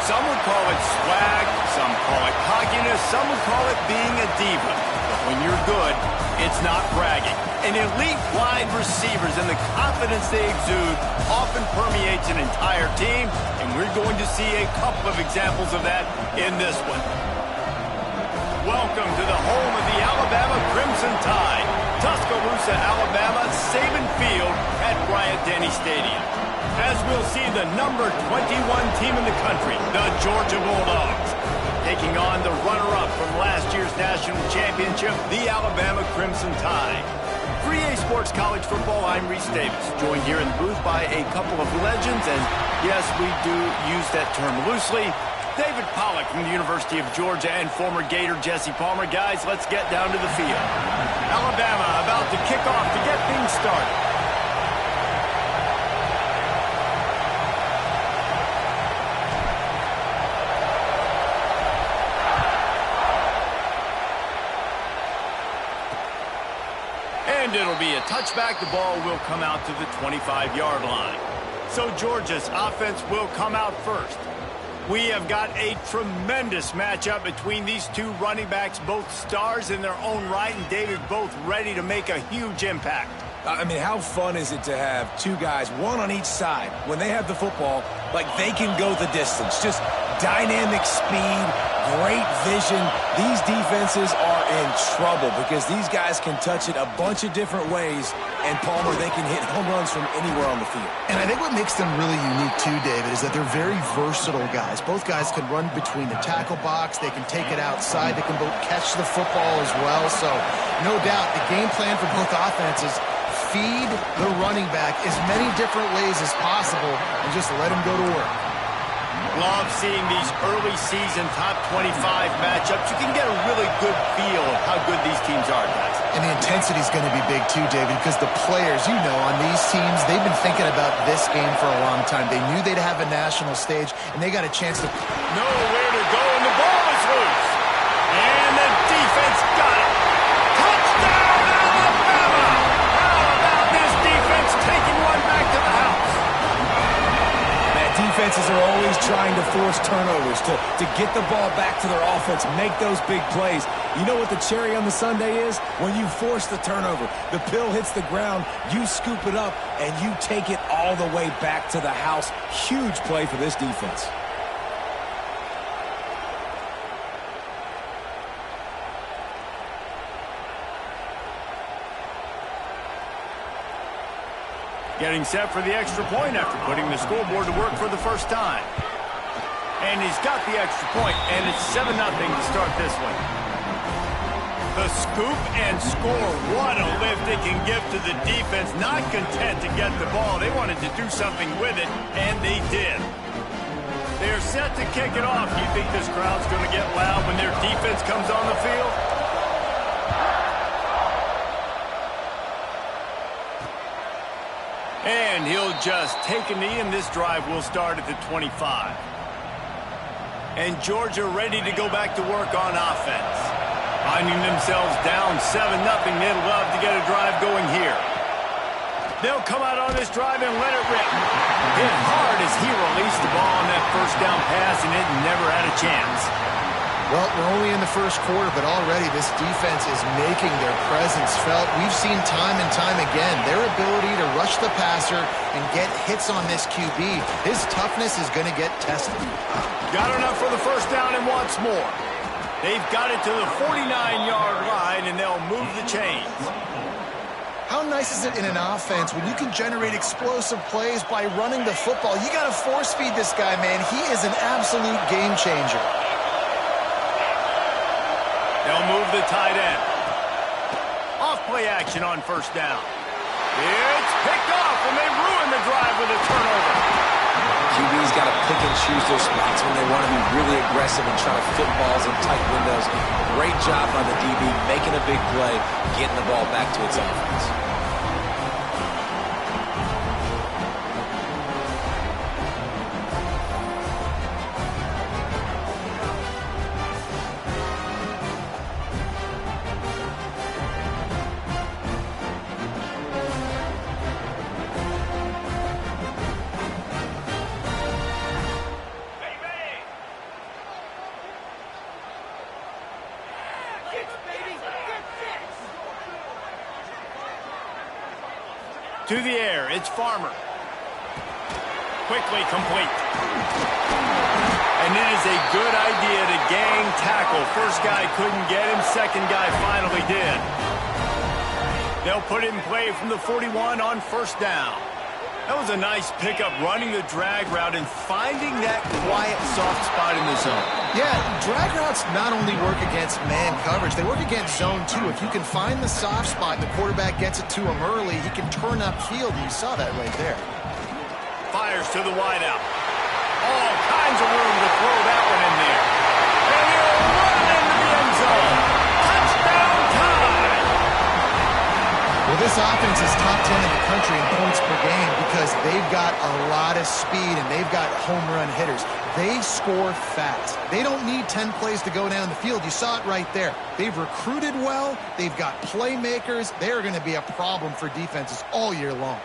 Some would call it swag, some call it cockiness, some would call it being a diva. But when you're good, it's not bragging. And elite wide receivers and the confidence they exude often permeates an entire team, and we're going to see a couple of examples of that in this one. Welcome to the home of the Alabama Crimson Tide, Tuscaloosa, Alabama, Saban Field at Bryant-Denny Stadium. As we'll see the number 21 team in the country, the Georgia Bulldogs, taking on the runner-up from last year's national championship, the Alabama Crimson Tide. For EA Sports College Football, I'm Reese Davis, joined here in the booth by a couple of legends, and yes, we do use that term loosely. David Pollack from the University of Georgia and former Gator Jesse Palmer. Guys, let's get down to the field. Alabama about to kick off to get things started. And it'll be a touchback. The ball will come out to the 25-yard line. So Georgia's offense will come out first. We have got a tremendous matchup between these two running backs, both stars in their own right, and David, both ready to make a huge impact. I mean, how fun is it to have two guys, one on each side, when they have the football, like they can go the distance. Just dynamic speed, great vision. These defenses are in trouble because these guys can touch it a bunch of different ways, and Palmer, they can hit home runs from anywhere on the field. And I think what makes them really unique too, David, is that they're very versatile guys. Both guys can run between the tackle box. They can take it outside. They can both catch the football as well. So no doubt the game plan for both offenses, feed the running back as many different ways as possible and just let him go to work. Love seeing these early season top 25 matchups. You can get a really good feel of how good these teams are, guys. And the intensity is going to be big too, David, because the players, you know, on these teams, they've been thinking about this game for a long time. They knew they'd have a national stage, and they got a chance to... Nowhere to go, and the ball is loose. And the defense got it. Touchdown, Alabama! How about this defense taking one back to the house? Defenses are always trying to force turnovers to get the ball back to their offense, make those big plays. You know what the cherry on the sundae is? When you force the turnover, the pill hits the ground, you scoop it up, and you take it all the way back to the house. Huge play for this defense. Getting set for the extra point after putting the scoreboard to work for the first time. And he's got the extra point, and it's 7-0 to start this one. The scoop and score. What a lift it can give to the defense. Not content to get the ball. They wanted to do something with it, and they did. They're set to kick it off. Do you think this crowd's going to get loud when their defense comes on the field? And he'll just take a knee, and this drive will start at the 25. And Georgia ready to go back to work on offense. Finding themselves down 7-0, they'd love to get a drive going here. They'll come out on this drive and let it rip. Hit hard as he released the ball on that first down pass, and it never had a chance. Well, we're only in the first quarter, but already this defense is making their presence felt. We've seen time and time again their ability to rush the passer and get hits on this QB. His toughness is going to get tested. Got enough for the first down and wants more. They've got it to the 49-yard line, and they'll move the chains. How nice is it in an offense when you can generate explosive plays by running the football? You got to force feed this guy, man. He is an absolute game changer. They'll move the tight end. Off play action on first down. It's picked off, and they ruin the drive with a turnover. QB's got to pick and choose their spots when they want to be really aggressive and try to fit balls in tight windows. Great job by the DB, making a big play, getting the ball back to its offense. To the air, it's Farmer. Quickly complete. And it is a good idea to gang tackle. First guy couldn't get him, second guy finally did. They'll put it in play from the 41 on first down. That was a nice pickup, running the drag route and finding that quiet, soft spot in the zone. Yeah, drag routes not only work against man coverage, they work against zone too. If you can find the soft spot and the quarterback gets it to him early, he can turn upfield, and you saw that right there. Fires to the wideout. All kinds of room to throw that one in there. And he'll run into the end zone. Touchdown time! Well, this offense is top 10 in the country in points per game because they've got a lot of speed and they've got home run hitters. They score fast. They don't need 10 plays to go down the field. You saw it right there. They've recruited well. They've got playmakers. They're going to be a problem for defenses all year long.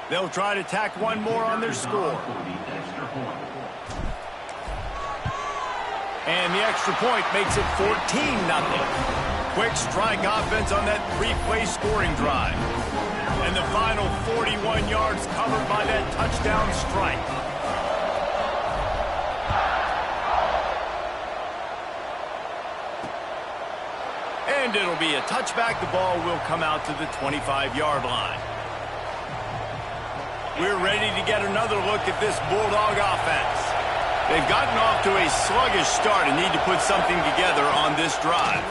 They'll try to tack one more on their score. And the extra point makes it 14-0. Quick strike offense on that three-play scoring drive. And the final 41 yards covered by that touchdown strike. And it'll be a touchback. The ball will come out to the 25-yard line. We're ready to get another look at this Bulldog offense. They've gotten off to a sluggish start and need to put something together on this drive.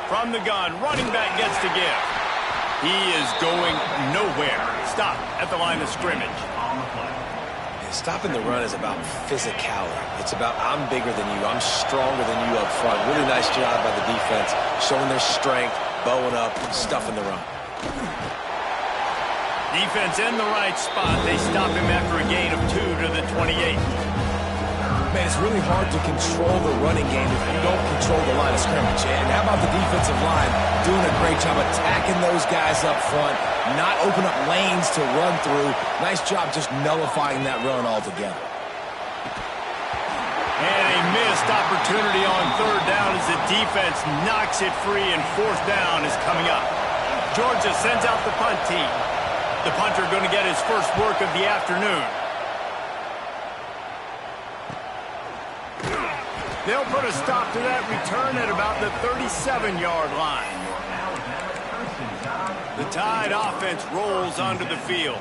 From the gun, running back gets to give. He is going nowhere. Stop at the line of scrimmage. Stopping the run is about physicality. It's about I'm bigger than you, I'm stronger than you up front. Really nice job by the defense, showing their strength, bowing up, stuffing the run. Defense in the right spot. They stop him after a gain of 2 to the 28. Man, it's really hard to control the running game if you don't control the line of scrimmage. And how about the defensive line doing a great job attacking those guys up front, not open up lanes to run through. Nice job just nullifying that run altogether. And a missed opportunity on third down as the defense knocks it free, and fourth down is coming up. Georgia sends out the punt team. The punter going to get his first work of the afternoon. They'll put a stop to that return at about the 37-yard line. The Tide offense rolls onto the field.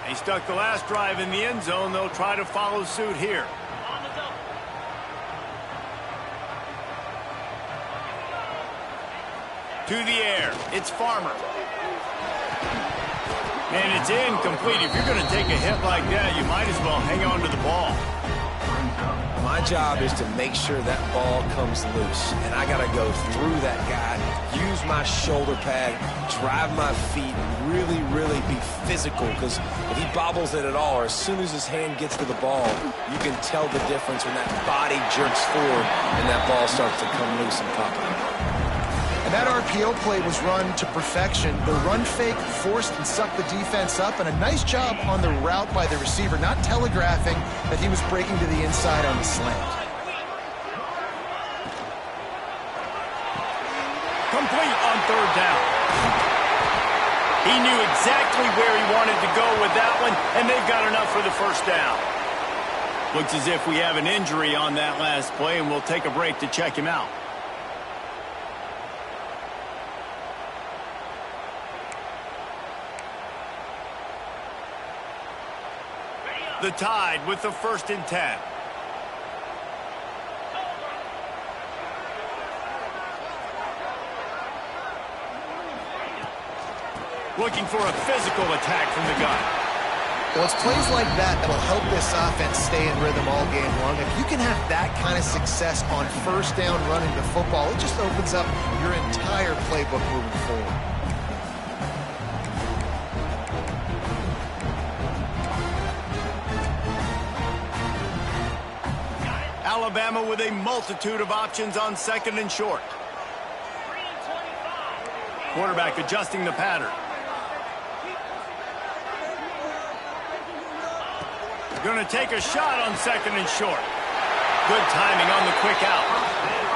They stuck the last drive in the end zone. They'll try to follow suit here. To the air, it's Farmer. And it's incomplete. If you're going to take a hit like that, you might as well hang on to the ball. My job is to make sure that ball comes loose, and I got to go through that guy, use my shoulder pad, drive my feet, really, really be physical, because if he bobbles it at all, or as soon as his hand gets to the ball, you can tell the difference when that body jerks forward and that ball starts to come loose and pop out. And that RPO play was run to perfection. The run fake forced and sucked the defense up, and a nice job on the route by the receiver, not telegraphing that he was breaking to the inside on the slant. Complete on third down. He knew exactly where he wanted to go with that one, and they've got enough for the first down. Looks as if we have an injury on that last play, and we'll take a break to check him out. The Tide with the 1st and 10. Looking for a physical attack from the gun. Well, it's plays like that that will help this offense stay in rhythm all game long. If you can have that kind of success on first down running the football, it just opens up your entire playbook moving forward. Alabama with a multitude of options on 2nd and short. Quarterback adjusting the pattern. Going to take a shot on 2nd and short. good timing on the quick out.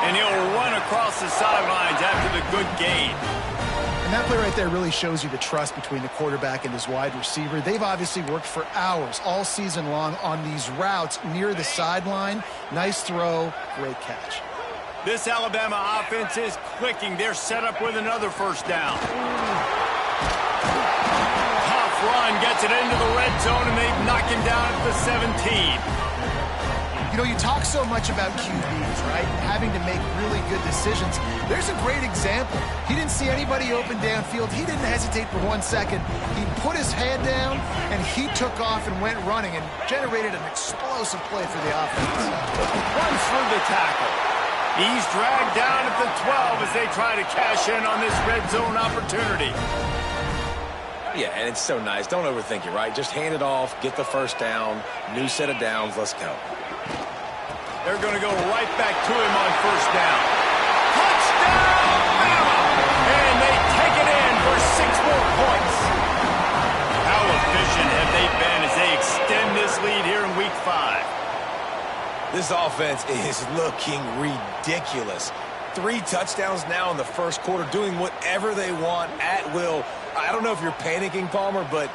And he'll run across the sidelines after the good gain. And that play right there really shows you the trust between the quarterback and his wide receiver. They've obviously worked for hours all season long on these routes near the sideline. Nice throw, great catch. This Alabama offense is clicking. They're set up with another first down. Tough run gets it into the red zone, and they knock him down at the 17. You know, you talk so much about QBs, right? Having to make really good decisions. There's a great example. He didn't see anybody open downfield. He didn't hesitate for 1 second. He put his head down, and he took off and went running and generated an explosive play for the offense. Runs through the tackle. He's dragged down at the 12 as they try to cash in on this red zone opportunity. Yeah, and it's so nice. Don't overthink it, right? Just hand it off, get the first down, new set of downs, let's go. They're going to go right back to him on first down. Touchdown, Bama! And they take it in for 6 more points. How efficient have they been as they extend this lead here in Week 5? This offense is looking ridiculous. 3 touchdowns now in the first quarter, doing whatever they want at will. I don't know if you're panicking, Palmer, but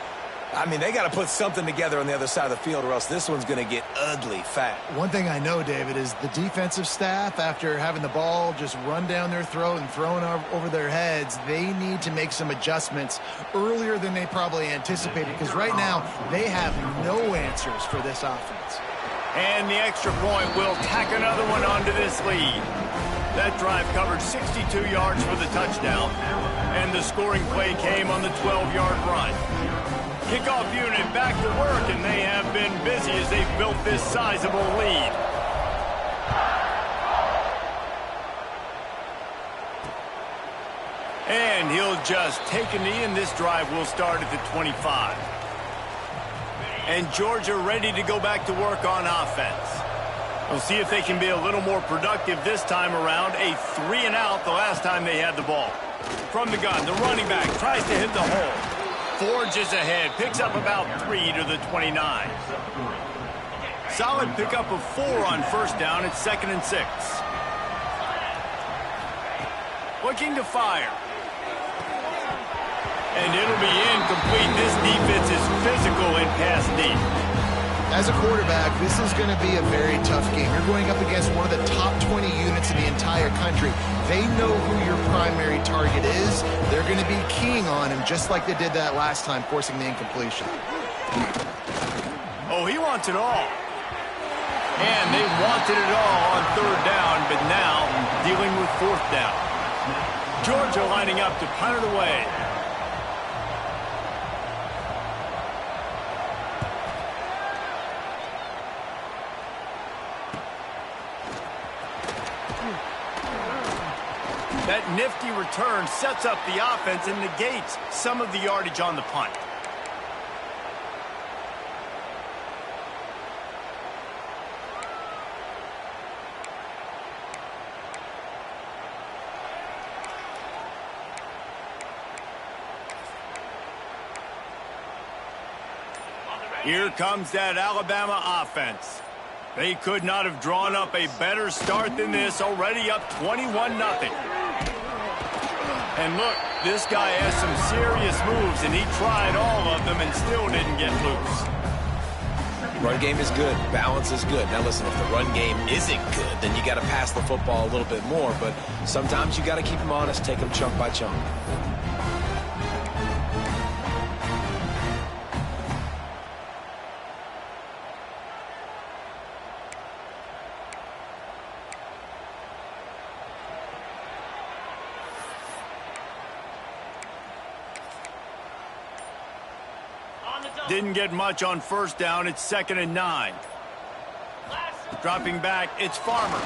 I mean, they got to put something together on the other side of the field or else this one's going to get ugly fast. One thing I know, David, is the defensive staff, after having the ball just run down their throat and thrown over their heads, they need to make some adjustments earlier than they probably anticipated, because right now they have no answers for this offense. And the extra point will tack another one onto this lead. That drive covered 62 yards for the touchdown, and the scoring play came on the 12-yard run. Kickoff unit back to work, and they have been busy as they've built this sizable lead. And he'll just take a knee, and this drive will start at the 25. And Georgia ready to go back to work on offense. We'll see if they can be a little more productive this time around. A 3-and-out the last time they had the ball. From the gun, the running back tries to hit the hole. Forges ahead, picks up about 3 to the 29. Solid pickup of 4 on first down. It's 2nd and 6. Looking to fire. And it'll be incomplete. This defense is physical in pass deep. As a quarterback, this is going to be a very tough game. You're going up against one of the top 20 units in the entire country. They know who your primary target is. They're going to be keying on him just like they did that last time, forcing the incompletion. Oh, he wants it all. And they wanted it all on 3rd down, but now dealing with 4th down. Georgia lining up to punt it away. That nifty return sets up the offense and negates some of the yardage on the punt. Here comes that Alabama offense. They could not have drawn up a better start than this, already up 21-0. And look, this guy has some serious moves, and he tried all of them and still didn't get loose. Run game is good. Balance is good. Now listen, if the run game isn't good, then you got to pass the football a little bit more. But sometimes you got to keep them honest, take them chunk by chunk. Didn't get much on first down. It's 2nd and 9. Dropping back, it's Farmer.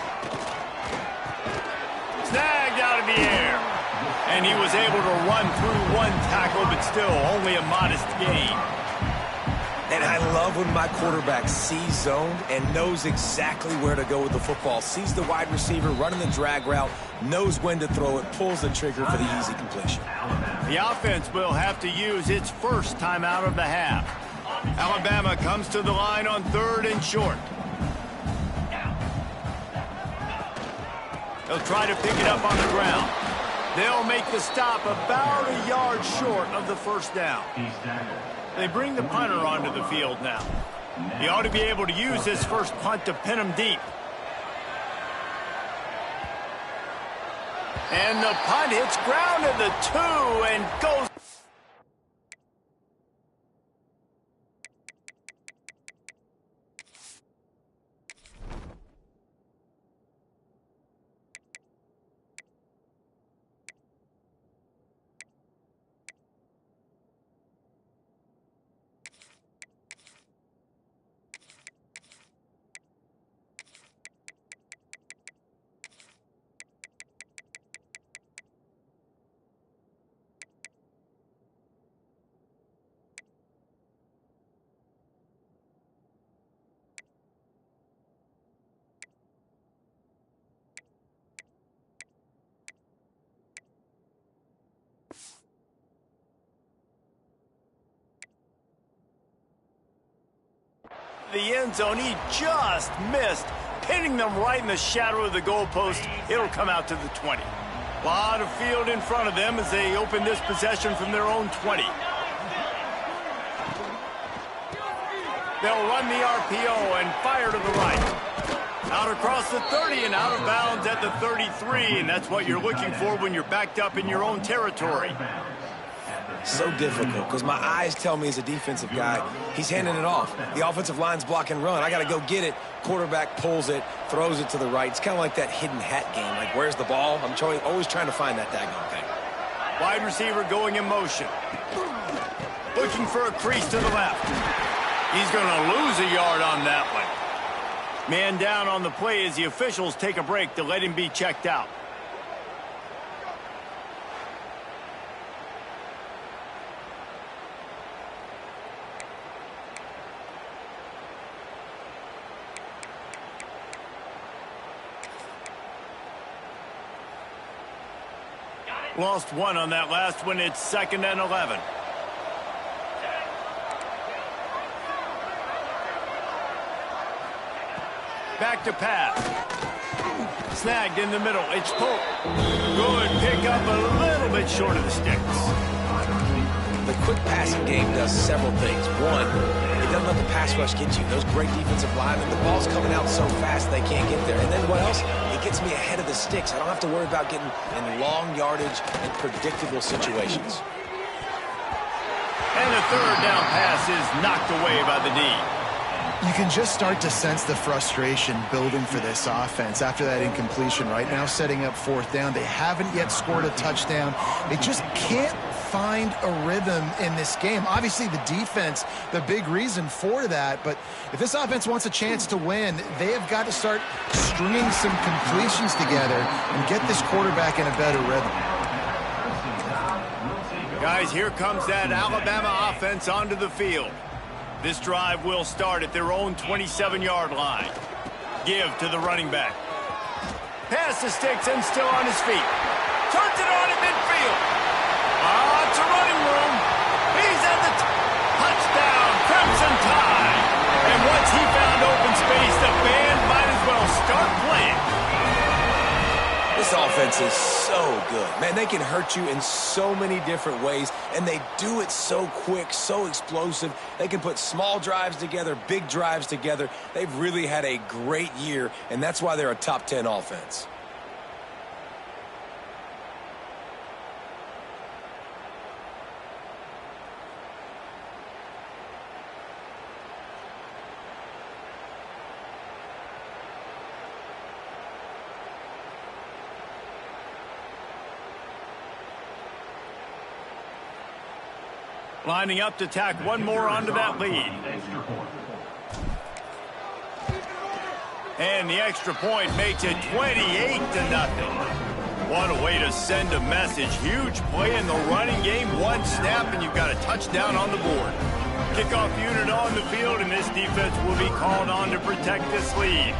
Snagged out of the air. And he was able to run through 1 tackle, but still only a modest gain. And I love when my quarterback sees zoned and knows exactly where to go with the football. Sees the wide receiver running the drag route, knows when to throw it, pulls the trigger for the easy completion. The offense will have to use its first timeout of the half. Alabama comes to the line on 3rd and short. They'll try to pick it up on the ground. They'll make the stop about a yard short of the first down. They bring the punter onto the field now. He ought to be able to use his first punt to pin him deep. And the punt hits ground at the 2 and goes. The end zone, he just missed, pinning them right in the shadow of the goalpost. It'll come out to the 20. A lot of field in front of them as they open this possession from their own 20. They'll run the RPO and fire to the right. Out across the 30 and out of bounds at the 33, and that's what you're looking for when you're backed up in your own territory. So difficult because my eyes tell me as a defensive guy, he's handing it off. The offensive line's block and run. I got to go get it. Quarterback pulls it, throws it to the right. It's kind of like that hidden hat game. Like, where's the ball? I'm always trying to find that daggone thing. Wide receiver going in motion. Looking for a crease to the left. He's going to lose a yard on that one. Man down on the play as the officials take a break to let him be checked out. Lost one on that last one. It's 2nd and 11. Back to pass. Snagged in the middle. It's Pope. Good pick up a little bit short of the sticks. The quick passing game does several things. One, it doesn't let the pass rush get you. Those great defensive linemen, the ball's coming out so fast they can't get there. And then what else? It gets me ahead of the sticks. I don't have to worry about getting in long yardage and predictable situations. And the 3rd down pass is knocked away by the D. You can just start to sense the frustration building for this offense after that incompletion. Right now, setting up 4th down. They haven't yet scored a touchdown. They just can't find a rhythm in this game. Obviously, the defense, the big reason for that. But if this offense wants a chance to win, they have got to start stringing some completions together and get this quarterback in a better rhythm. Guys, here comes that Alabama offense onto the field. This drive will start at their own 27-yard line. Give to the running back. Pass the sticks and still on his feet. Turns it on at midfield. Lots of running room. He's at the touchdown, Crimson Tide. And once he found open space, the band might as well start playing. This offense is so good. Man, they can hurt you in so many different ways, and they do it so quick, so explosive. They can put small drives together, big drives together. They've really had a great year, and that's why they're a top 10 offense. Lining up to tack one more onto that lead. And the extra point makes it 28-0. What a way to send a message. Huge play in the running game. One snap and you've got a touchdown on the board. Kickoff unit on the field, and this defense will be called on to protect this lead.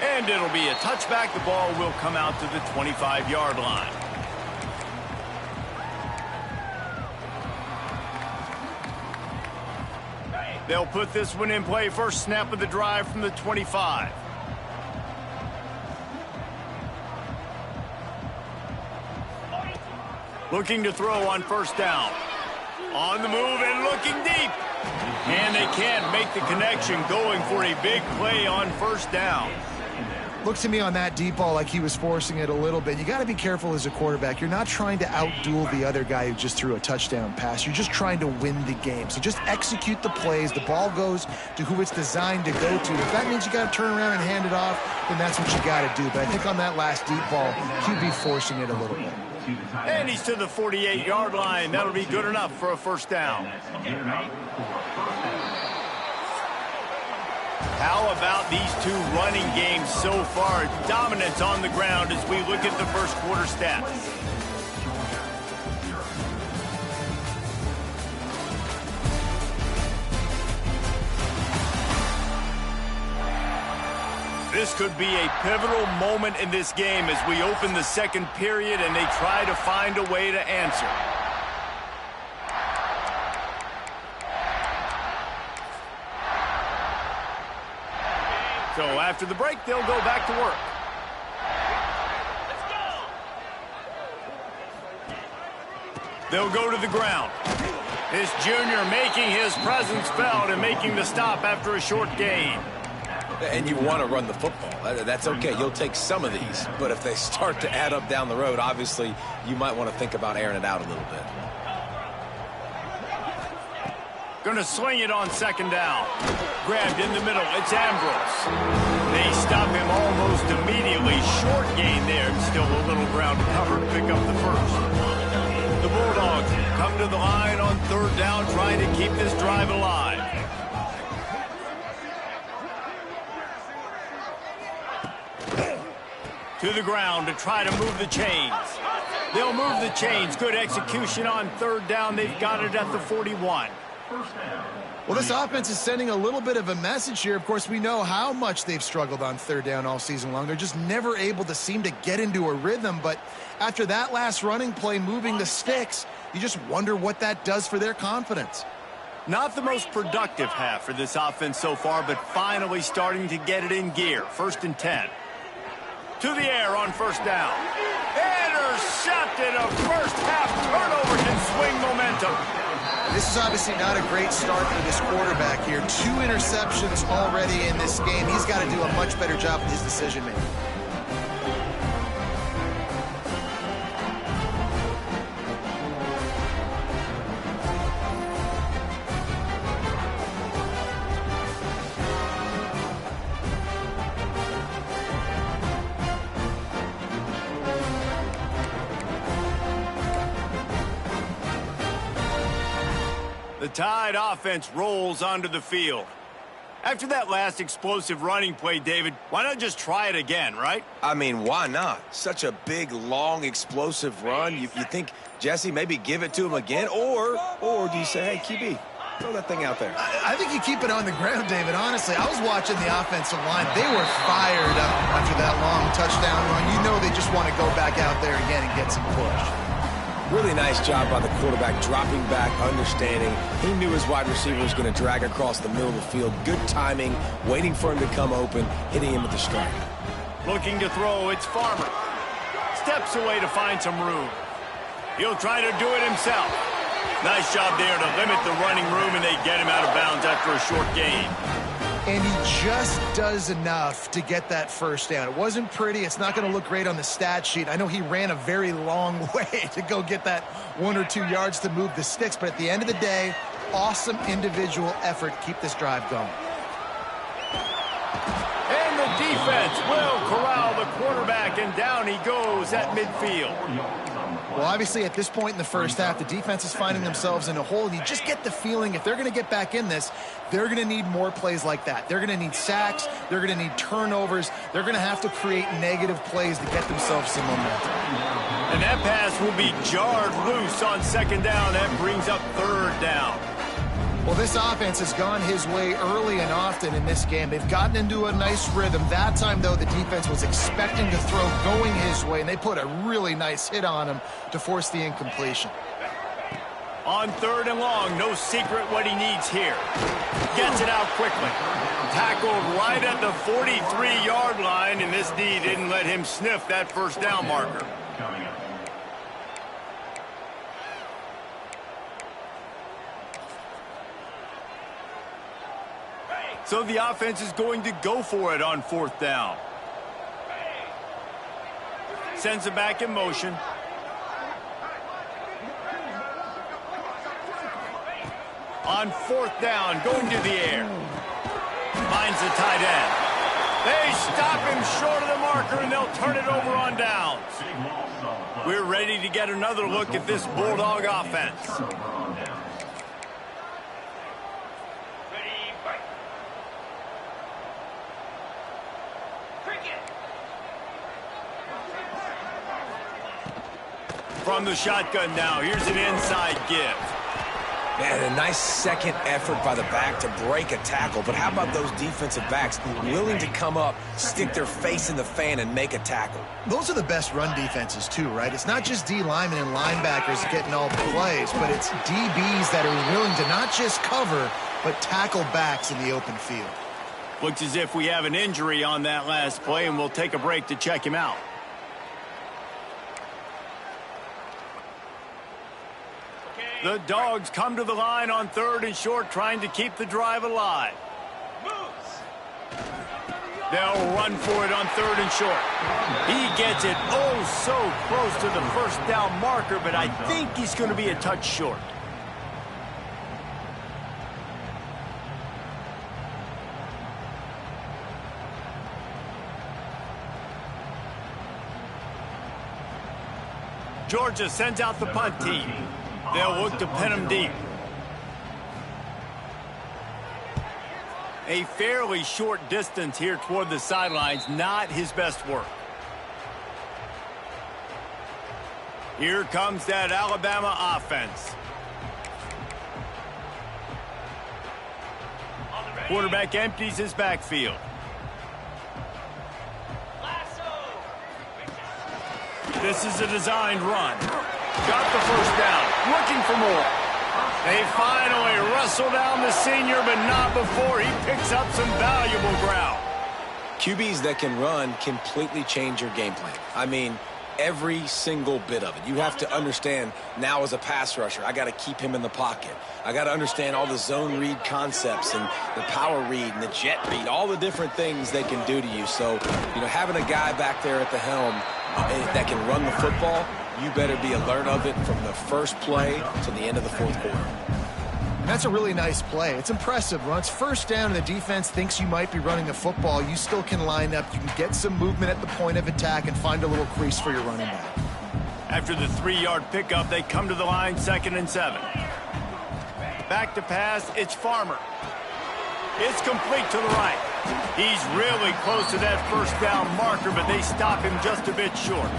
And it'll be a touchback. The ball will come out to the 25-yard line. They'll put this one in play. First snap of the drive from the 25. Looking to throw on first down. On the move and looking deep. And they can't make the connection, going for a big play on first down. Looks to me on that deep ball like he was forcing it a little bit. You got to be careful as a quarterback. You're not trying to outduel the other guy who just threw a touchdown pass. You're just trying to win the game. So just execute the plays. The ball goes to who it's designed to go to. If that means you got to turn around and hand it off, then that's what you got to do. But I think on that last deep ball, QB forcing it a little bit. And he's to the 48-yard line. That'll be good enough for a first down. How about these two running games so far? Dominance on the ground as we look at the first quarter stats. This could be a pivotal moment in this game as we open the second period and they try to find a way to answer. So after the break, they'll go back to work. They'll go to the ground. This junior making his presence felt and making the stop after a short gain. And you want to run the football. That's okay. You'll take some of these. But if they start to add up down the road, obviously, you might want to think about airing it out a little bit. Going to sling it on second down. Grabbed in the middle. It's Ambrose. They stop him almost immediately. Short gain there. Still a little ground to cover to pick up the first. The Bulldogs come to the line on third down, trying to keep this drive alive. To the ground to try to move the chains. They'll move the chains. Good execution on third down. They've got it at the 41. Well, this offense is sending a little bit of a message here. Of course, we know how much they've struggled on third down all season long. They're just never able to seem to get into a rhythm. But after that last running play, moving the sticks, you just wonder what that does for their confidence. Not the most productive half for this offense so far, but finally starting to get it in gear. 1st and 10. To the air on first down. Intercepted. A first half turnover can swing momentum. This is obviously not a great start for this quarterback here. 2 interceptions already in this game. He's got to do a much better job with his decision making. The Tide offense rolls onto the field. After that last explosive running play, David, why not just try it again, right? I mean, why not? Such a big, long, explosive run. You think, Jesse, maybe give it to him again? Or do you say, hey, QB, throw that thing out there? I think you keep it on the ground, David. Honestly, I was watching the offensive line. They were fired up after that long touchdown run. You know they just want to go back out there again and get some push. Really nice job by the quarterback, dropping back, understanding. He knew his wide receiver was going to drag across the middle of the field. Good timing, waiting for him to come open, hitting him with the strike. Looking to throw, it's Farmer. Steps away to find some room. He'll try to do it himself. Nice job there to limit the running room, and they get him out of bounds after a short gain. And he just does enough to get that first down. It wasn't pretty. It's not going to look great on the stat sheet. I know he ran a very long way to go get that 1 or 2 yards to move the sticks, but at the end of the day, awesome individual effort to keep this drive going. And the defense will corral the quarterback, and down he goes at midfield. Well, obviously, at this point in the first half, the defense is finding themselves in a hole. And you just get the feeling if they're going to get back in this, they're going to need more plays like that. They're going to need sacks. They're going to need turnovers. They're going to have to create negative plays to get themselves some momentum. And that pass will be jarred loose on second down. That brings up third down. Well, this offense has gone his way early and often in this game. They've gotten into a nice rhythm. That time, though, the defense was expecting to throw going his way, and they put a really nice hit on him to force the incompletion. On 3rd and long, no secret what he needs here. Gets it out quickly. Tackled right at the 43-yard line, and this D didn't let him sniff that first down marker. So the offense is going to go for it on 4th down. Sends it back in motion. On 4th down, going to the air. Finds the tight end. They stop him short of the marker, and they'll turn it over on downs. We're ready to get another look at this Bulldog offense. From the shotgun now, here's an inside give. Man, a nice second effort by the back to break a tackle. But how about those defensive backs willing to come up, stick their face in the fan, and make a tackle? Those are the best run defenses, too, right? It's not just D linemen and linebackers getting all the plays, but it's DBs that are willing to not just cover, but tackle backs in the open field. Looks as if we have an injury on that last play, and we'll take a break to check him out. The Dogs come to the line on 3rd and short, trying to keep the drive alive. They'll run for it on 3rd and short. He gets it oh so close to the first down marker, but I think he's going to be a touch short. Georgia sends out the punt team. They'll look to pin him deep. A fairly short distance here toward the sidelines, not his best work. Here comes that Alabama offense. Quarterback empties his backfield. This is a designed run. Got the first down. Looking for more. They finally wrestle down the senior, but not before he picks up some valuable ground. QBs that can run completely change your game plan. I mean, every single bit of it. You have to understand now as a pass rusher, I got to keep him in the pocket. I got to understand all the zone read concepts and the power read and the jet read, all the different things they can do to you. So, you know, having a guy back there at the helm that can run the football, you better be alert of it from the first play to the end of the 4th quarter. That's a really nice play. It's impressive. When it's first down and the defense thinks you might be running the football, you still can line up. You can get some movement at the point of attack and find a little crease for your running back. After the 3-yard pickup, they come to the line 2nd and 7. Back to pass, it's Farmer. It's complete to the right. He's really close to that first down marker, but they stop him just a bit short.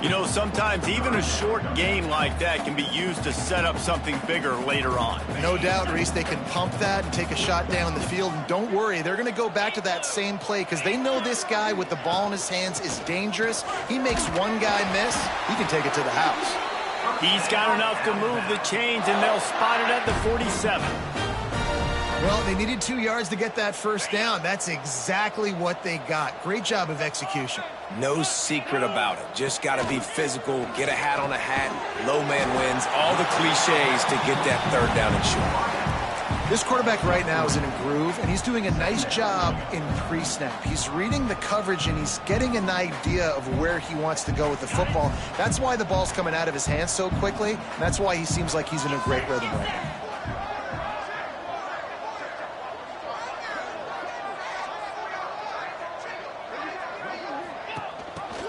You know, sometimes even a short gain like that can be used to set up something bigger later on. No doubt, Reese, they can pump that and take a shot down the field. And don't worry, they're going to go back to that same play because they know this guy with the ball in his hands is dangerous. He makes one guy miss, he can take it to the house. He's got enough to move the chains, and they'll spot it at the 47. Well, they needed 2 yards to get that first down. That's exactly what they got. Great job of execution. No secret about it. Just got to be physical, get a hat on a hat, low man wins, all the cliches to get that 3rd down and short. This quarterback right now is in a groove, and he's doing a nice job in pre-snap. He's reading the coverage, and he's getting an idea of where he wants to go with the football. That's why the ball's coming out of his hands so quickly, and that's why he seems like he's in a great rhythm right now.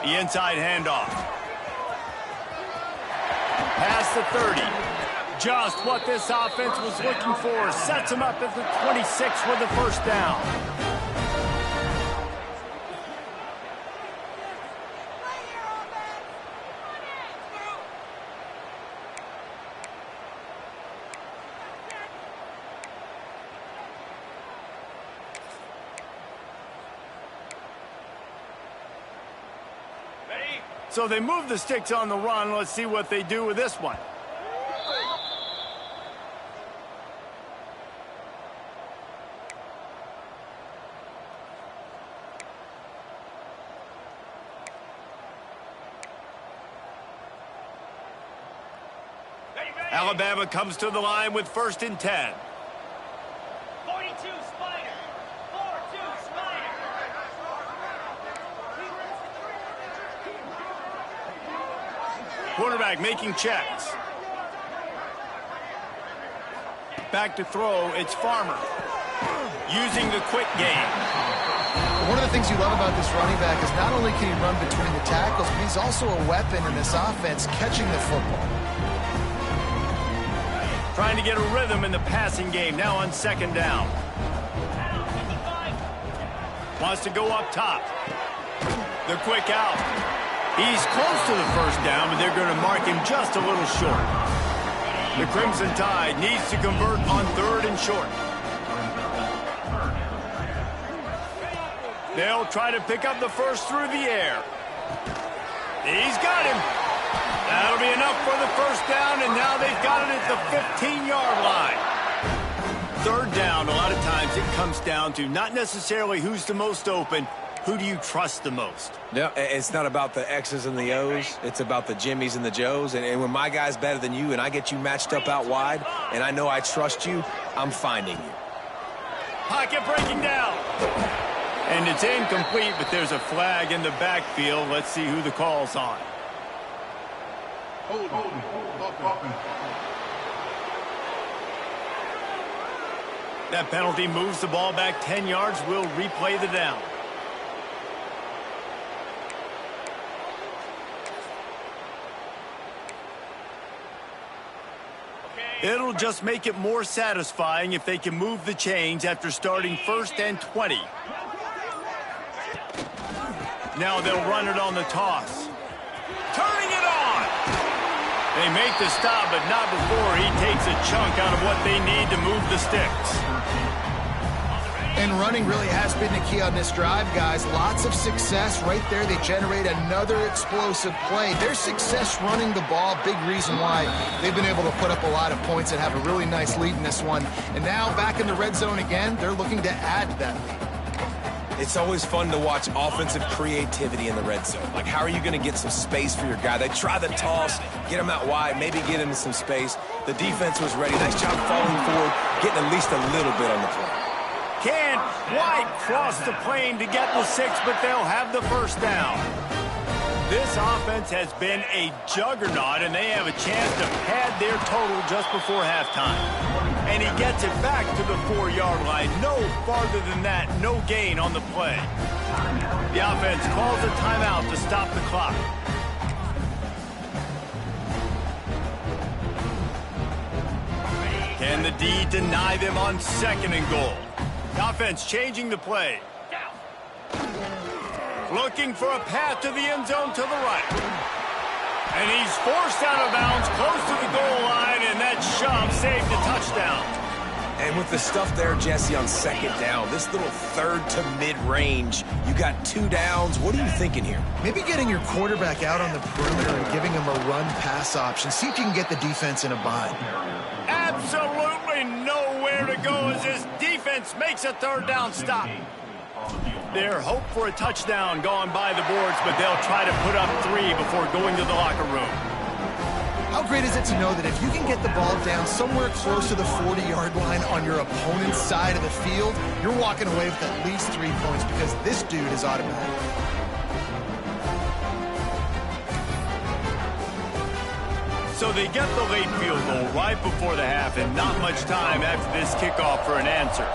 The inside handoff. Past the 30. Just what this offense was looking for. Sets him up at the 26 with the first down. So they move the sticks on the run. Let's see what they do with this one. Alabama comes to the line with 1st and 10. 42 Spider. 4-2 Spider. Quarterback making checks. Back to throw, it's Farmer. Using the quick game. One of the things you love about this running back is not only can he run between the tackles, but he's also a weapon in this offense catching the football. Trying to get a rhythm in the passing game, now on 2nd down. Wants to go up top. The quick out. He's close to the 1st down, but they're going to mark him just a little short. The Crimson Tide needs to convert on 3rd and short. They'll try to pick up the first through the air. He's got him. That'll be enough for the 1st down, and now they've got it at the 15-yard line. 3rd down, a lot of times it comes down to not necessarily who's the most open, who do you trust the most? Yeah, it's not about the X's and the O's. It's about the Jimmys and the Joes. And when my guy's better than you and I get you matched up out wide and I know I trust you, I'm finding you. Pocket breaking down. And it's incomplete, but there's a flag in the backfield. Let's see who the call's on. That penalty moves the ball back 10 yards. We'll replay the down. It'll just make it more satisfying if they can move the chains after starting 1st and 20. Now they'll run it on the toss. Turning it on! They make the stop, but not before he takes a chunk out of what they need to move the sticks. And running really has been the key on this drive, guys. Lots of success right there. They generate another explosive play. Their success running the ball, big reason why they've been able to put up a lot of points and have a really nice lead in this one. And now back in the red zone again, they're looking to add that lead. It's always fun to watch offensive creativity in the red zone. Like, how are you going to get some space for your guy? They try the toss, get him out wide, maybe get him in some space. The defense was ready. Nice job falling forward, getting at least a little bit on the play. Can't quite cross the plane to get the 6, but they'll have the 1st down. This offense has been a juggernaut, and they have a chance to pad their total just before halftime. And he gets it back to the 4-yard line. No farther than that, no gain on the play. The offense calls a timeout to stop the clock. Can the D deny them on 2nd and goal? The offense changing the play. Looking for a path to the end zone to the right. And he's forced out of bounds close to the goal line, and that shove saved a touchdown. And with the stuff there, Jesse, on 2nd down, this little 3rd to mid-range, you got 2 downs. What are you thinking here? Maybe getting your quarterback out on the perimeter and giving him a run-pass option. See if you can get the defense in a bind. Absolutely nowhere to go as this defense makes a 3rd down stop. Their hope for a touchdown gone by the boards, but they'll try to put up 3 before going to the locker room. How great is it to know that if you can get the ball down somewhere close to the 40-yard line on your opponent's side of the field, you're walking away with at least 3 points because this dude is automatic. So they get the late field goal right before the half, and not much time after this kickoff for an answer.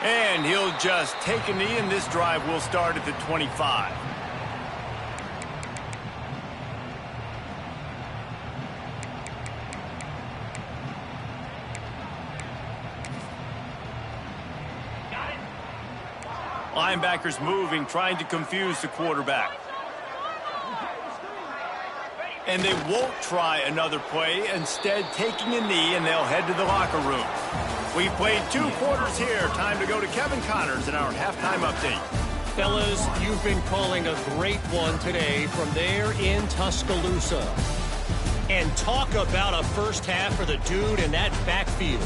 And he'll just take a knee, and this drive will start at the 25. Linebackers moving, trying to confuse the quarterback. And they won't try another play, instead taking a knee, and they'll head to the locker room. We've played 2 quarters here. Time to go to Kevin Connors in our halftime update. Fellas, you've been calling a great one today from there in Tuscaloosa. And talk about a first half for the dude in that backfield.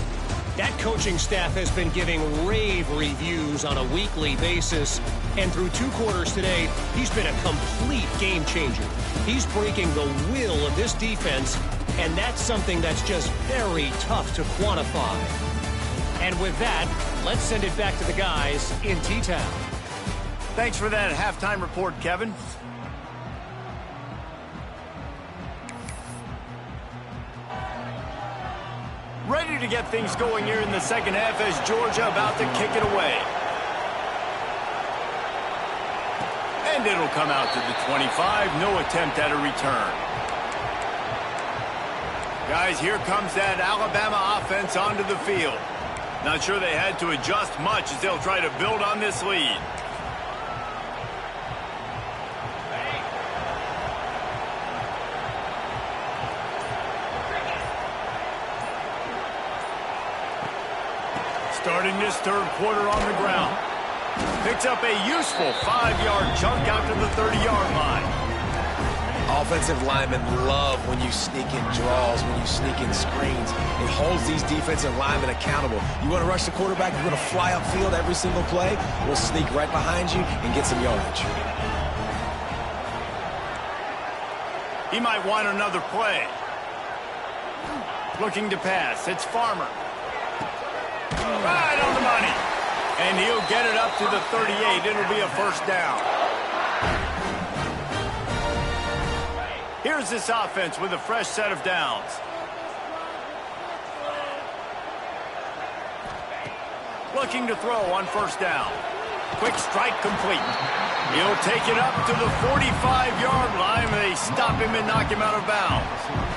That coaching staff has been giving rave reviews on a weekly basis. And through 2 quarters today, he's been a complete game changer. He's breaking the will of this defense, and that's something that's just very tough to quantify. And with that, let's send it back to the guys in T-Town. Thanks for that halftime report, Kevin. Ready to get things going here in the second half as Georgia about to kick it away. And it'll come out to the 25. No attempt at a return. Guys, here comes that Alabama offense onto the field. Not sure they had to adjust much as they'll try to build on this lead. Starting this third quarter on the ground. Picks up a useful 5-yard chunk out to the 30-yard line. Offensive linemen love when you sneak in draws, when you sneak in screens. It holds these defensive linemen accountable. You want to rush the quarterback, you're going to fly upfield every single play. We'll sneak right behind you and get some yardage. He might want another play. Looking to pass. It's Farmer. Right on the money. And he'll get it up to the 38. It'll be a first down. Here's this offense with a fresh set of downs. Looking to throw on first down. Quick strike complete. He'll take it up to the 45-yard line. They stop him and knock him out of bounds.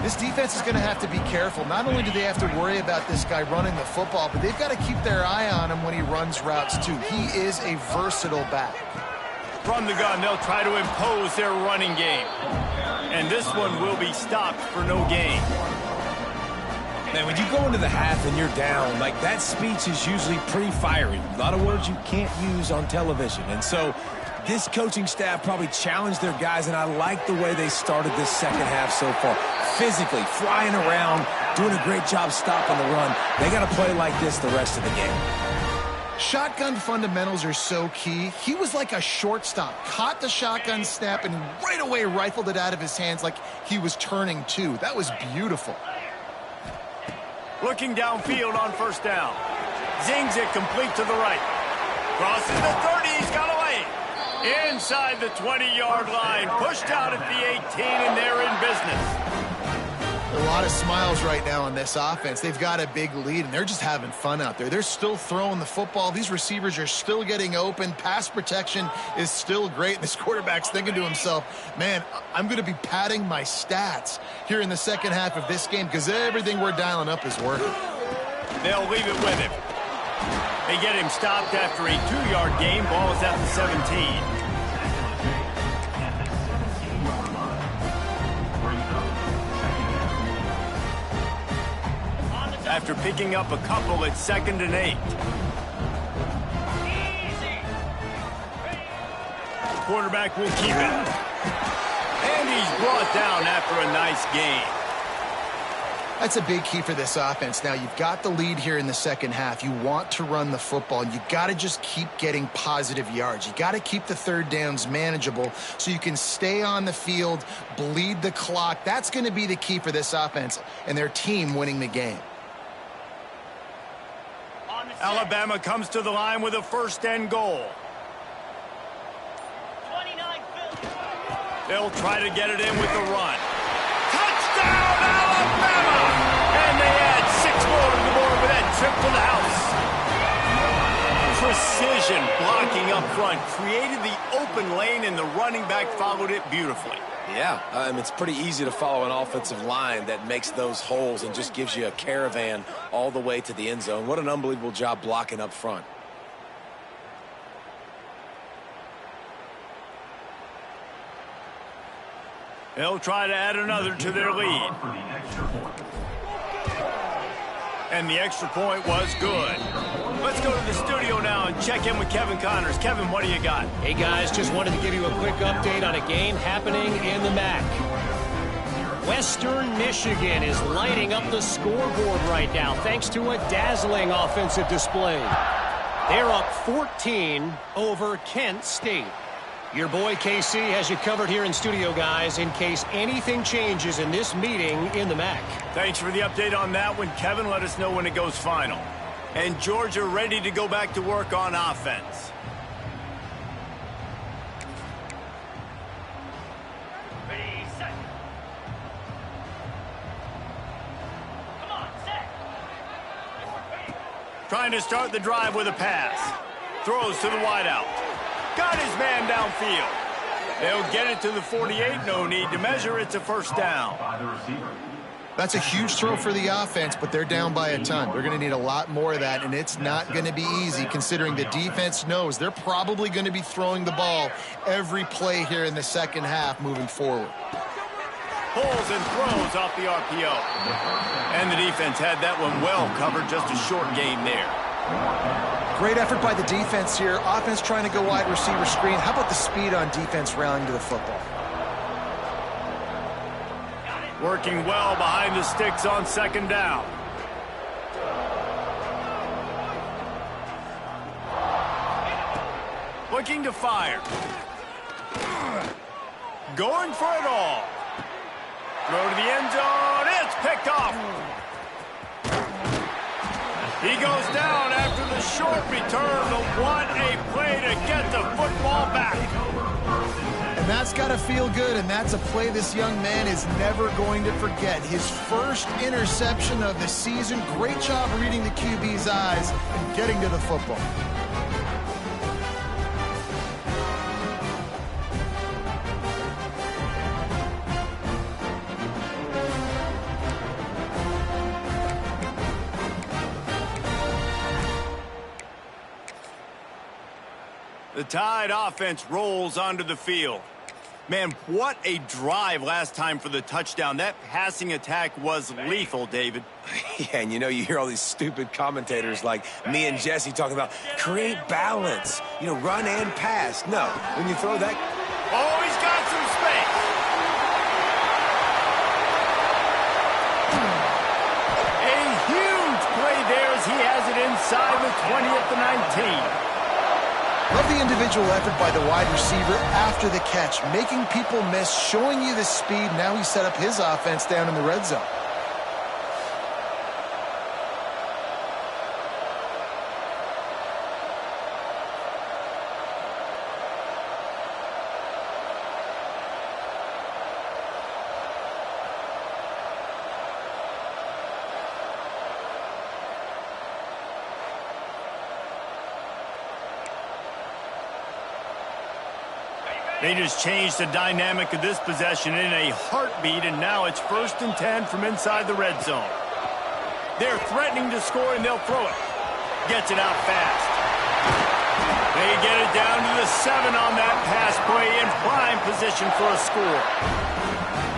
This defense is going to have to be careful. Not only do they have to worry about this guy running the football, but they've got to keep their eye on him when he runs routes too. He is a versatile back. From the gun, they'll try to impose their running game. And this one will be stopped for no gain. Man, when you go into the half and you're down, like that speech is usually pretty fiery. A lot of words you can't use on television. And so this coaching staff probably challenged their guys, and I like the way they started this second half so far. Physically, flying around, doing a great job stopping the run. They got to play like this the rest of the game. Shotgun fundamentals are so key. He was like a shortstop, caught the shotgun snap and right away rifled it out of his hands like he was turning two. That was beautiful. Looking downfield on first down. Zings it complete to the right. Crosses the 30, he's got away. Inside the 20-yard line, pushed out at the 18, and they're in business. A lot of smiles right now on this offense. They've got a big lead, and they're just having fun out there. They're still throwing the football. These receivers are still getting open. Pass protection is still great. This quarterback's thinking to himself, man, I'm going to be padding my stats here in the second half of this game because everything we're dialing up is working. They'll leave it with him. They get him stopped after a 2-yard gain. Ball is at the 17. After picking up a couple at 2nd and 8. Quarterback will keep it. And he's brought down after a nice gain. That's a big key for this offense. Now, you've got the lead here in the second half. You want to run the football. You got to just keep getting positive yards. You got to keep the third downs manageable so you can stay on the field, bleed the clock. That's going to be the key for this offense and their team winning the game. Alabama comes to the line with a 1st and goal. 29 They'll try to get it in with the run. Touchdown, Alabama! And they add 6 more to the board with that trip to the house. Precision blocking up front created the open lane, and the running back followed it beautifully. Yeah, it's pretty easy to follow an offensive line that makes those holes and just gives you a caravan all the way to the end zone. What an unbelievable job blocking up front. They'll try to add another to their lead. And the extra point was good. Let's go to the studio now and check in with Kevin Connors. Kevin, what do you got? Hey, guys, just wanted to give you a quick update on a game happening in the MAC. Western Michigan is lighting up the scoreboard right now thanks to a dazzling offensive display. They're up 14 over Kent State. Your boy KC has you covered here in studio, guys, in case anything changes in this meeting in the MAC. Thanks for the update on that one, Kevin. Let us know when it goes final. And Georgia ready to go back to work on offense. Ready, set. Come on, set. Trying to start the drive with a pass. Throws to the wideout. Got his man downfield. They'll get it to the 48. No need to measure. It's a first down. That's a huge throw for the offense, but they're down by a ton. They're going to need a lot more of that, and it's not going to be easy considering the defense knows they're probably going to be throwing the ball every play here in the second half moving forward. Pulls and throws off the RPO. And the defense had that one well covered. Just a short gain there. Great effort by the defense here. Offense trying to go wide receiver screen. How about the speed on defense rallying to the football? Working well behind the sticks on second down. Looking to fire. Going for it all. Throw to the end zone. It's picked off. He goes down after the short return. What a play to get the football back. And that's got to feel good, and that's a play this young man is never going to forget. His first interception of the season. Great job reading the QB's eyes and getting to the football. The Tide offense rolls onto the field. Man, what a drive last time for the touchdown. That passing attack was lethal, David. Yeah, and you know, you hear all these stupid commentators like me and Jesse talking about create balance, you know, run and pass. No, when you throw that... Oh, he's got some space. A huge play there as he has it inside the 20 at the 19. Love the individual effort by the wide receiver after the catch, making people miss, showing you the speed. Now he set up his offense down in the red zone. They just changed the dynamic of this possession in a heartbeat, and now it's 1st and 10 from inside the red zone. They're threatening to score, and they'll throw it. Gets it out fast. They get it down to the 7 on that pass play in prime position for a score.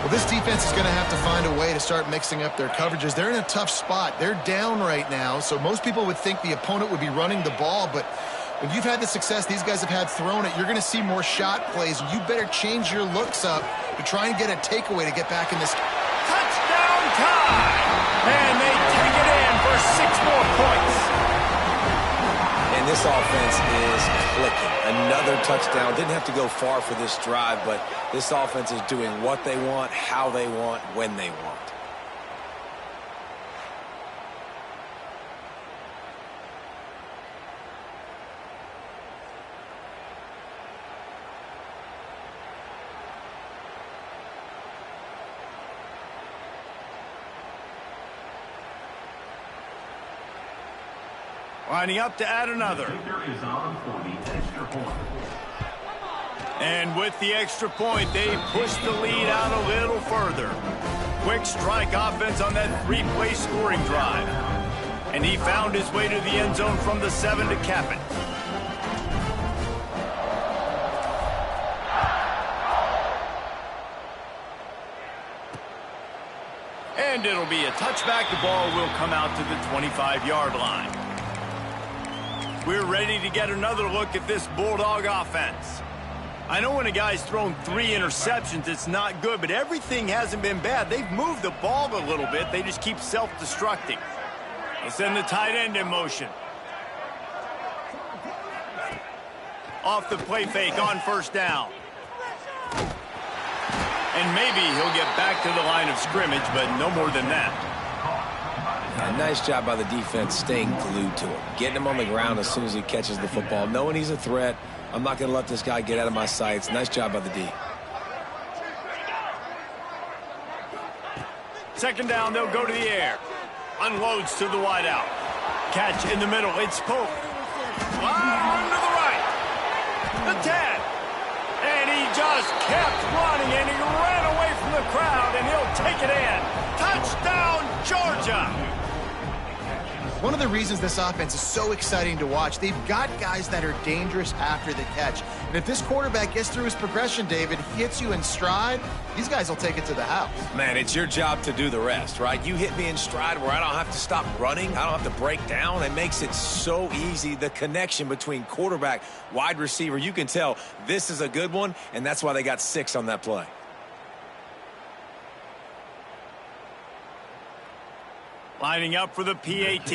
Well, this defense is going to have to find a way to start mixing up their coverages. They're in a tough spot. They're down right now, so most people would think the opponent would be running the ball, but when you've had the success these guys have had throwing it, you're going to see more shot plays. You better change your looks up to try and get a takeaway to get back in this. Touchdown time! And they take it in for 6 more points. And this offense is clicking. Another touchdown. Didn't have to go far for this drive, but this offense is doing what they want, how they want, when they want. Lining up to add another. And with the extra point, they push the lead out a little further. Quick strike offense on that 3-play scoring drive. And he found his way to the end zone from the 7 to cap it. And it'll be a touchback. The ball will come out to the 25-yard line. We're ready to get another look at this Bulldog offense. I know when a guy's thrown 3 interceptions, it's not good, but everything hasn't been bad. They've moved the ball a little bit. They just keep self-destructing. They'll send the tight end in motion. Off the play fake on first down. And maybe he'll get back to the line of scrimmage, but no more than that. Nice job by the defense staying glued to him. Getting him on the ground as soon as he catches the football. Knowing he's a threat. I'm not going to let this guy get out of my sights. Nice job by the D. Second down, they'll go to the air. Unloads to the wideout. Catch in the middle. It's Pope. Long to the right. The 10. And he just kept running, and he ran away from the crowd, and he'll take it in. Touchdown, Georgia. One of the reasons this offense is so exciting to watch, they've got guys that are dangerous after the catch. And if this quarterback gets through his progression, David, hits you in stride, these guys will take it to the house. Man, it's your job to do the rest, right? You hit me in stride where I don't have to stop running. I don't have to break down. It makes it so easy. The connection between quarterback, wide receiver, you can tell this is a good one, and that's why they got 6 on that play. Lining up for the PAT.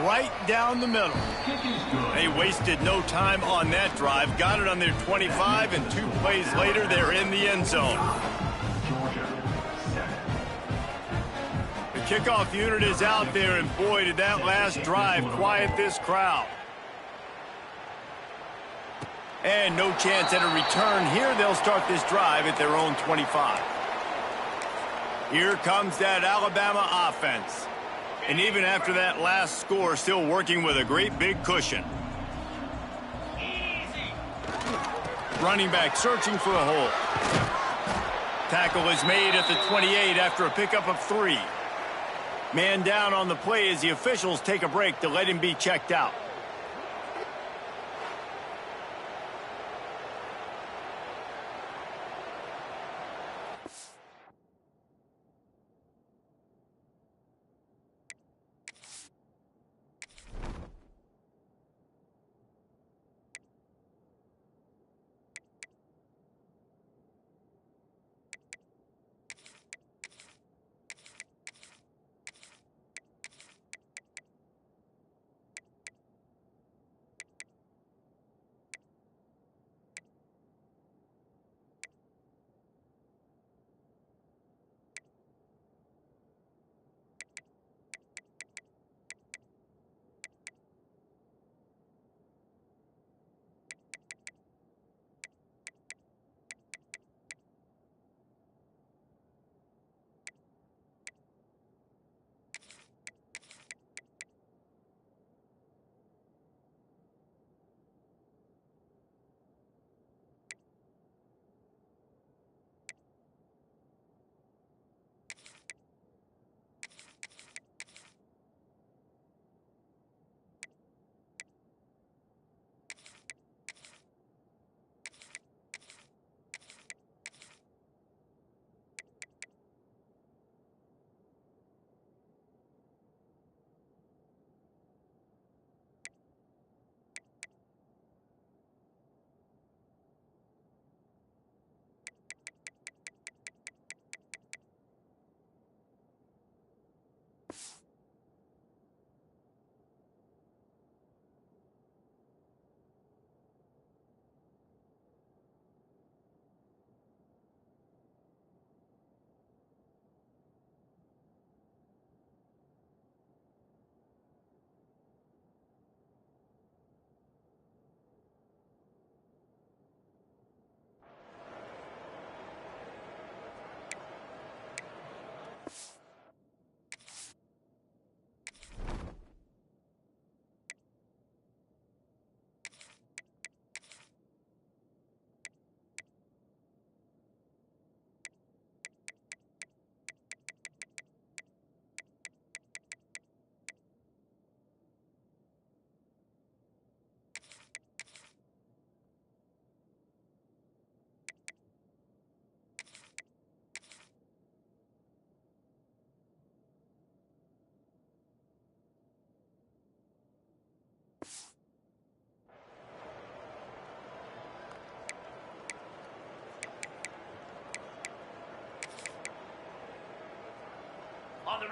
Right down the middle. They wasted no time on that drive. Got it on their 25, and 2 plays later, they're in the end zone. The kickoff unit is out there, and boy, did that last drive quiet this crowd. And no chance at a return here. They'll start this drive at their own 25. Here comes that Alabama offense. And even after that last score, still working with a great big cushion. Running back searching for a hole. Tackle is made at the 28 after a pickup of 3. Man down on the play as the officials take a break to let him be checked out.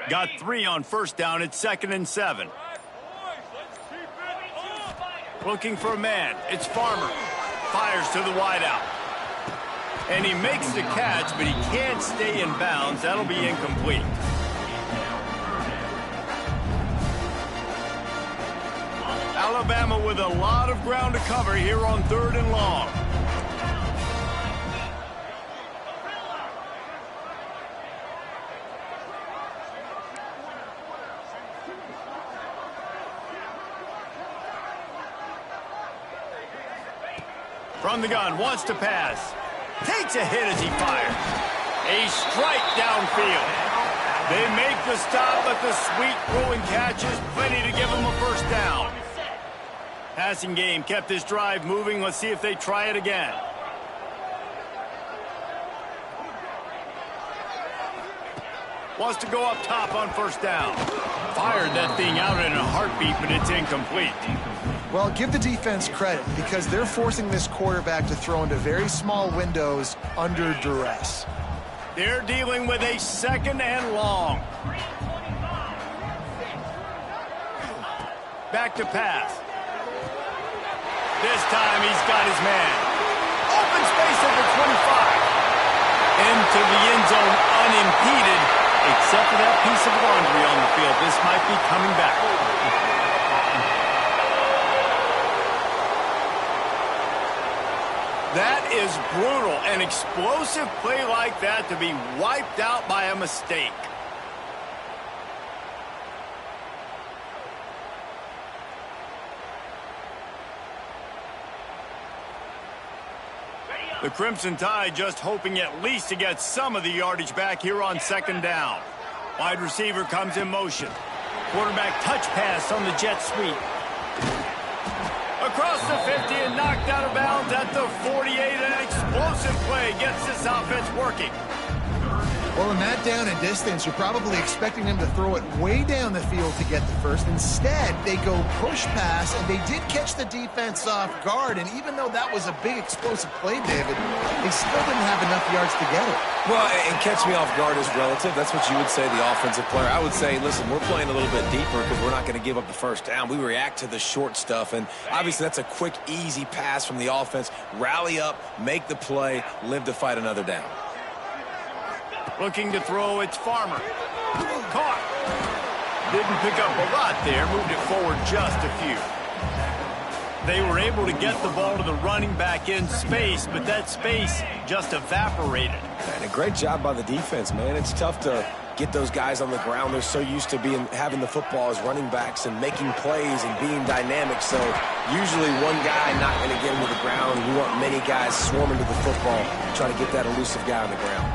Got 3 on first down. It's 2nd and 7. Looking for a man. It's Farmer. Fires to the wideout. And he makes the catch, but he can't stay in bounds. That'll be incomplete. Alabama with a lot of ground to cover here on 3rd and long. From the gun, wants to pass. Takes a hit as he fires. A strike downfield. They make the stop, but the sweet throwing catch is plenty to give him a first down. Passing game kept this drive moving. Let's see if they try it again. Wants to go up top on first down. Fired that thing out in a heartbeat, but it's incomplete. Well, give the defense credit because they're forcing this quarterback to throw into very small windows under duress. They're dealing with a 2nd and long. Back to pass. This time he's got his man. Open space at the 25. Into the end zone unimpeded, except for that piece of laundry on the field. This might be coming back. That is brutal. An explosive play like that to be wiped out by a mistake. The Crimson Tide just hoping at least to get some of the yardage back here on 2nd down. Wide receiver comes in motion. Quarterback touch pass on the jet sweep. Across the 50 and knocked out of bounds at the 48. An explosive play gets this offense working. Well, in that down and distance, you're probably expecting them to throw it way down the field to get the first. Instead, they go push pass, and they did catch the defense off guard. And even though that was a big explosive play, David, they still didn't have enough yards to get it. Well, and catch me off guard is relative. That's what you would say, the offensive player. I would say, listen, we're playing a little bit deeper because we're not going to give up the first down. We react to the short stuff, and obviously that's a quick, easy pass from the offense. Rally up, make the play, live to fight another down. Looking to throw, it's Farmer. Caught. Didn't pick up a lot there, moved it forward just a few. They were able to get the ball to the running back in space, but that space just evaporated. And a great job by the defense, man. It's tough to get those guys on the ground. They're so used to having the football as running backs and making plays and being dynamic. So usually one guy not going to get him to the ground. You want many guys swarming to the football, try to get that elusive guy on the ground.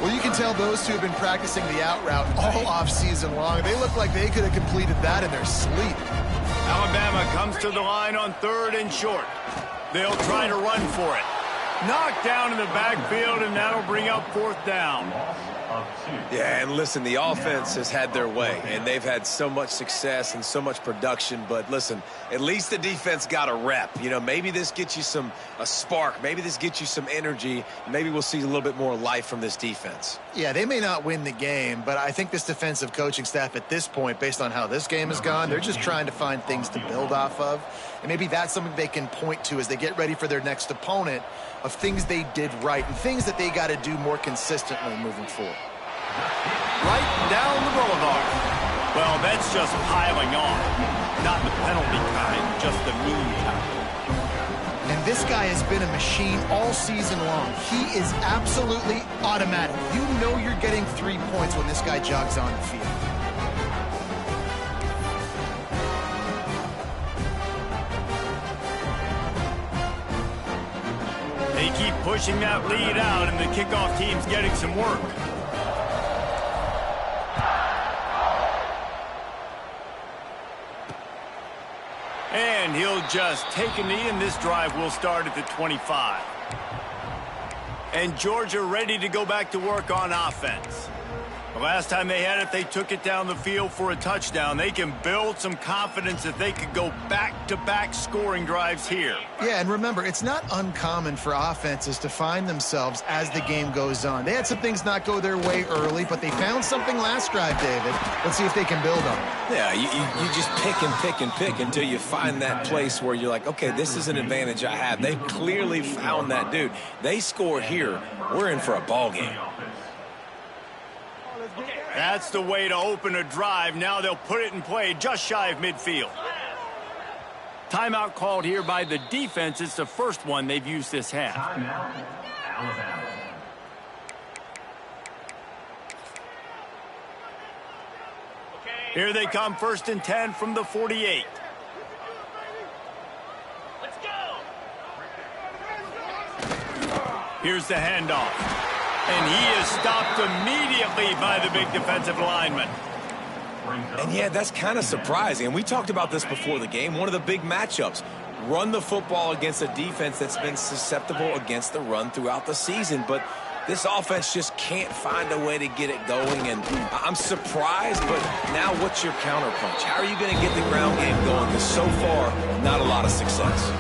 Well, you can tell those two have been practicing the out route all off-season long. They look like they could have completed that in their sleep. Alabama comes to the line on 3rd and short. They'll try to run for it. Knocked down in the backfield, and that'll bring up 4th down. Yeah, and listen, the offense has had their way, and they've had so much success and so much production. But listen, at least the defense got a rep. You know, maybe this gets you a spark. Maybe this gets you some energy. Maybe we'll see a little bit more life from this defense. Yeah, they may not win the game, but I think this defensive coaching staff at this point, based on how this game has gone, they're just trying to find things to build off of. And maybe that's something they can point to as they get ready for their next opponent of things they did right and things that they got to do more consistently moving forward. Right down the boulevard. Well, that's just piling on. Not the penalty kind, just the mean kind. And this guy has been a machine all season long. He is absolutely automatic. You know you're getting 3 points when this guy jogs on the field. They keep pushing that lead out, and the kickoff team's getting some work. And he'll just take a knee, and this drive will start at the 25. And Georgia ready to go back to work on offense. The last time they had it, they took it down the field for a touchdown. They can build some confidence that they could go back-to-back scoring drives here. Yeah, and remember, it's not uncommon for offenses to find themselves as the game goes on. They had some things not go their way early, but they found something last drive, David. Let's see if they can build on it. Yeah, you just pick and pick and pick until you find that place where you're like, okay, this is an advantage I have. They've clearly found that dude. They score here, we're in for a ball game. That's the way to open a drive. Now they'll put it in play just shy of midfield. Timeout called here by the defense. It's the first one they've used this half. Timeout, Alabama. Here they come, 1st and 10 from the 48. Let's go. Here's the handoff. And he is stopped immediately by the big defensive lineman. And yeah, that's kind of surprising. And we talked about this before the game. One of the big matchups. Run the football against a defense that's been susceptible against the run throughout the season. But this offense just can't find a way to get it going. And I'm surprised, but now what's your counterpunch? How are you going to get the ground game going? Because so far, not a lot of success.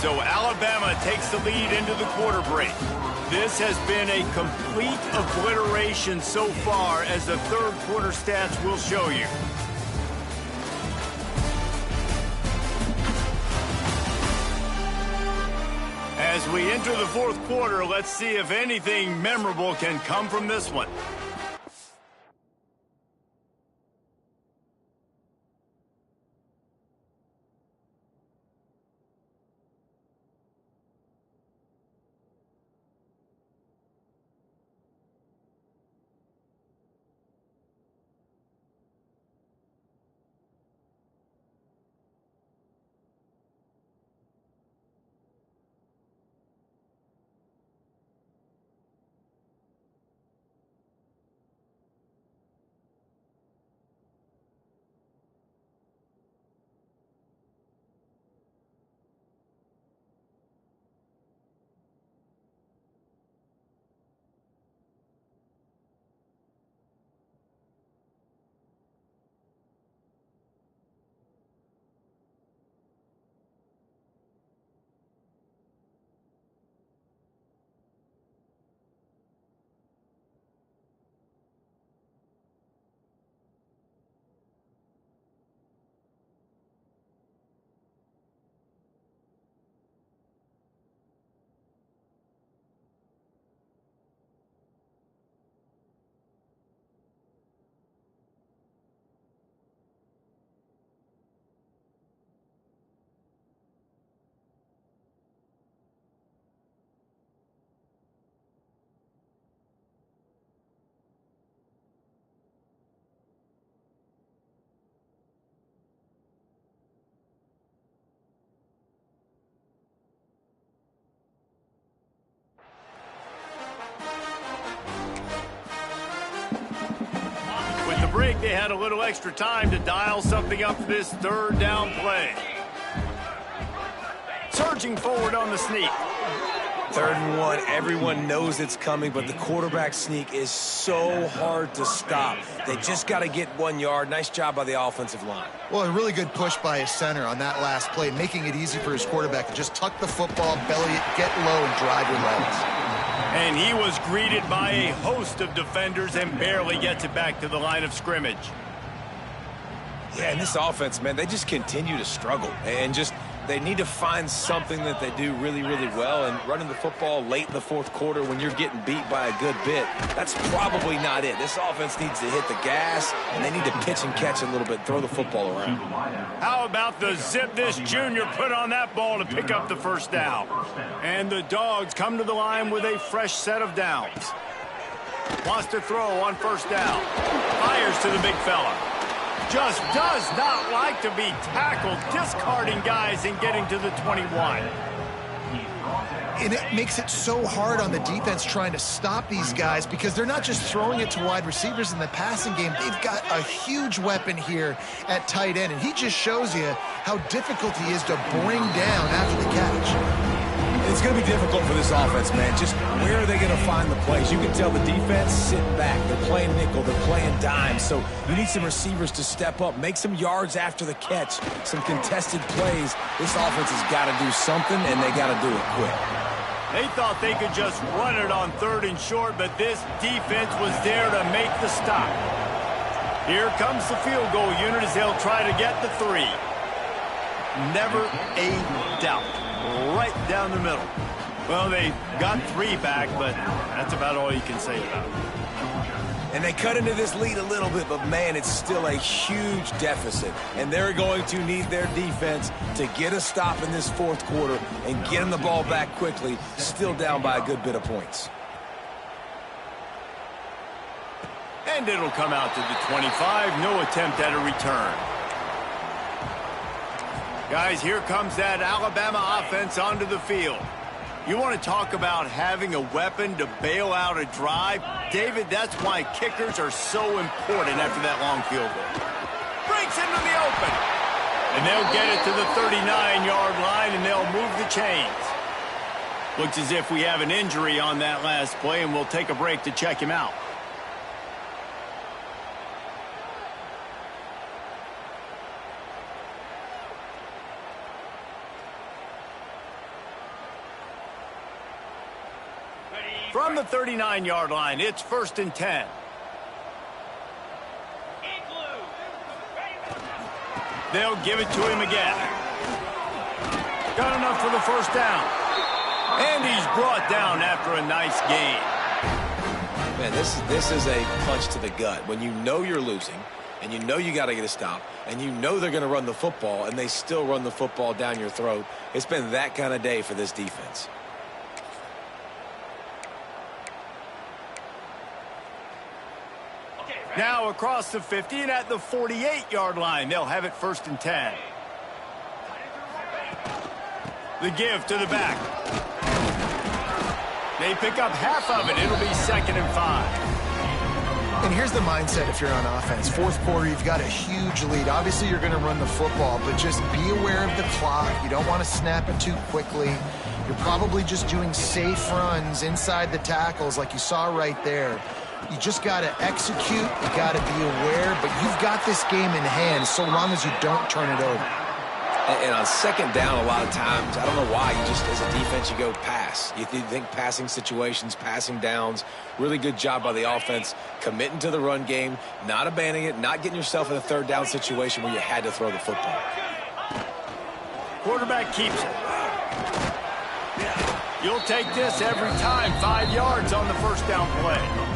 So Alabama takes the lead into the quarter break. This has been a complete obliteration so far, as the third quarter stats will show you. As we enter the fourth quarter, let's see if anything memorable can come from this one. Break, they had a little extra time to dial something up for this third down play. Surging forward on the sneak. 3rd and 1, everyone knows it's coming, but the quarterback sneak is so hard to stop. They just got to get 1 yard. Nice job by the offensive line. Well, a really good push by his center on that last play, making it easy for his quarterback to just tuck the football, belly it, get low, and drive your legs. And he was greeted by a host of defenders and barely gets it back to the line of scrimmage. Yeah, and this offense, man, they just continue to struggle. And just, they need to find something that they do really, really well. And running the football late in the fourth quarter when you're getting beat by a good bit, that's probably not it. This offense needs to hit the gas, and they need to pitch and catch a little bit, throw the football around. How about the zip this junior put on that ball to pick up the first down? And the Dogs come to the line with a fresh set of downs. Wants to throw on first down. Fires to the big fella. Just does not like to be tackled, discarding guys and getting to the 21. And it makes it so hard on the defense trying to stop these guys because they're not just throwing it to wide receivers in the passing game. They've got a huge weapon here at tight end, and he just shows you how difficult he is to bring down after the catch. It's going to be difficult for this offense, man. Just where are they going to find the plays? You can tell the defense sitting back. They're playing nickel. They're playing dime. So you need some receivers to step up, make some yards after the catch, some contested plays. This offense has got to do something, and they got to do it quick. They thought they could just run it on 3rd and short, but this defense was there to make the stop. Here comes the field goal unit as they'll try to get the 3. Never a doubt. Right down the middle. Well, they got 3 back, but that's about all you can say about it. And they cut into this lead a little bit, but, man, it's still a huge deficit. And they're going to need their defense to get a stop in this 4th quarter and get them the ball back quickly, still down by a good bit of points. And it'll come out to the 25. No attempt at a return. Guys, here comes that Alabama offense onto the field. You want to talk about having a weapon to bail out a drive? David, that's why kickers are so important after that long field goal. Breaks into the open. And they'll get it to the 39-yard line, and they'll move the chains. Looks as if we have an injury on that last play, and we'll take a break to check him out. From the 39-yard line, it's 1st and 10. They'll give it to him again. Got enough for the 1st down. And he's brought down after a nice gain. Man, this is a punch to the gut. When you know you're losing, and you know you got to get a stop, and you know they're going to run the football, and they still run the football down your throat, it's been that kind of day for this defense. Now across the 50 and at the 48-yard line, they'll have it 1st and 10. The give to the back. They pick up half of it. It'll be 2nd and 5. And here's the mindset if you're on offense. 4th quarter, you've got a huge lead. Obviously, you're going to run the football, but just be aware of the clock. You don't want to snap it too quickly. You're probably just doing safe runs inside the tackles like you saw right there. You just got to execute. You got to be aware, but you've got this game in hand so long as you don't turn it over. And on 2nd down, a lot of times, I don't know why, you just, as a defense, you go pass. You think passing situations, passing downs, really good job by the offense, committing to the run game, not abandoning it, not getting yourself in a 3rd down situation where you had to throw the football. Quarterback keeps it. You'll take this every time. 5 yards on the 1st down play.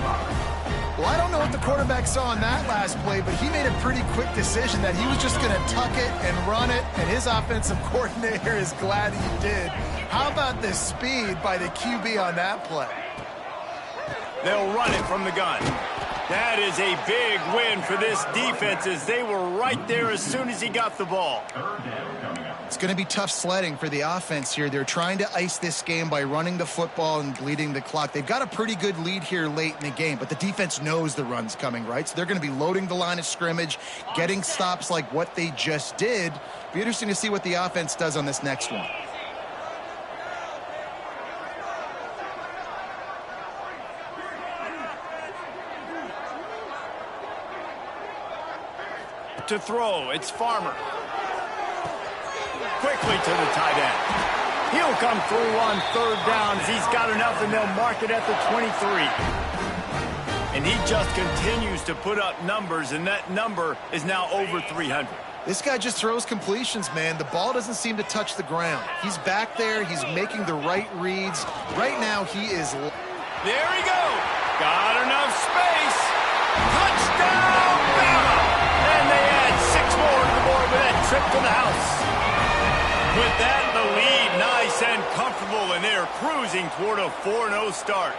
Well, I don't know what the quarterback saw on that last play, but he made a pretty quick decision that he was just going to tuck it and run it, and his offensive coordinator is glad he did. How about the speed by the QB on that play? They'll run it from the gun. That is a big win for this defense as they were right there as soon as he got the ball. It's going to be tough sledding for the offense here. They're trying to ice this game by running the football and bleeding the clock. They've got a pretty good lead here late in the game, but the defense knows the run's coming, right? So they're going to be loading the line of scrimmage, getting stops like what they just did. Be interesting to see what the offense does on this next one. To throw, it's Farmer. Quickly to the tight end. He'll come through on 3rd downs. He's got enough, and they'll mark it at the 23. And he just continues to put up numbers, and that number is now over 300. This guy just throws completions, man. The ball doesn't seem to touch the ground. He's back there. He's making the right reads. Right now, he is... There he goes. Got enough space. Touchdown, Bama! And they add 6 more to the board with that trip to the house. With that, the lead nice and comfortable, and they're cruising toward a 4-0 start.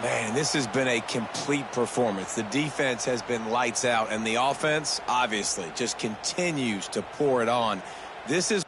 Man, this has been a complete performance. The defense has been lights out, and the offense, obviously, just continues to pour it on. This is...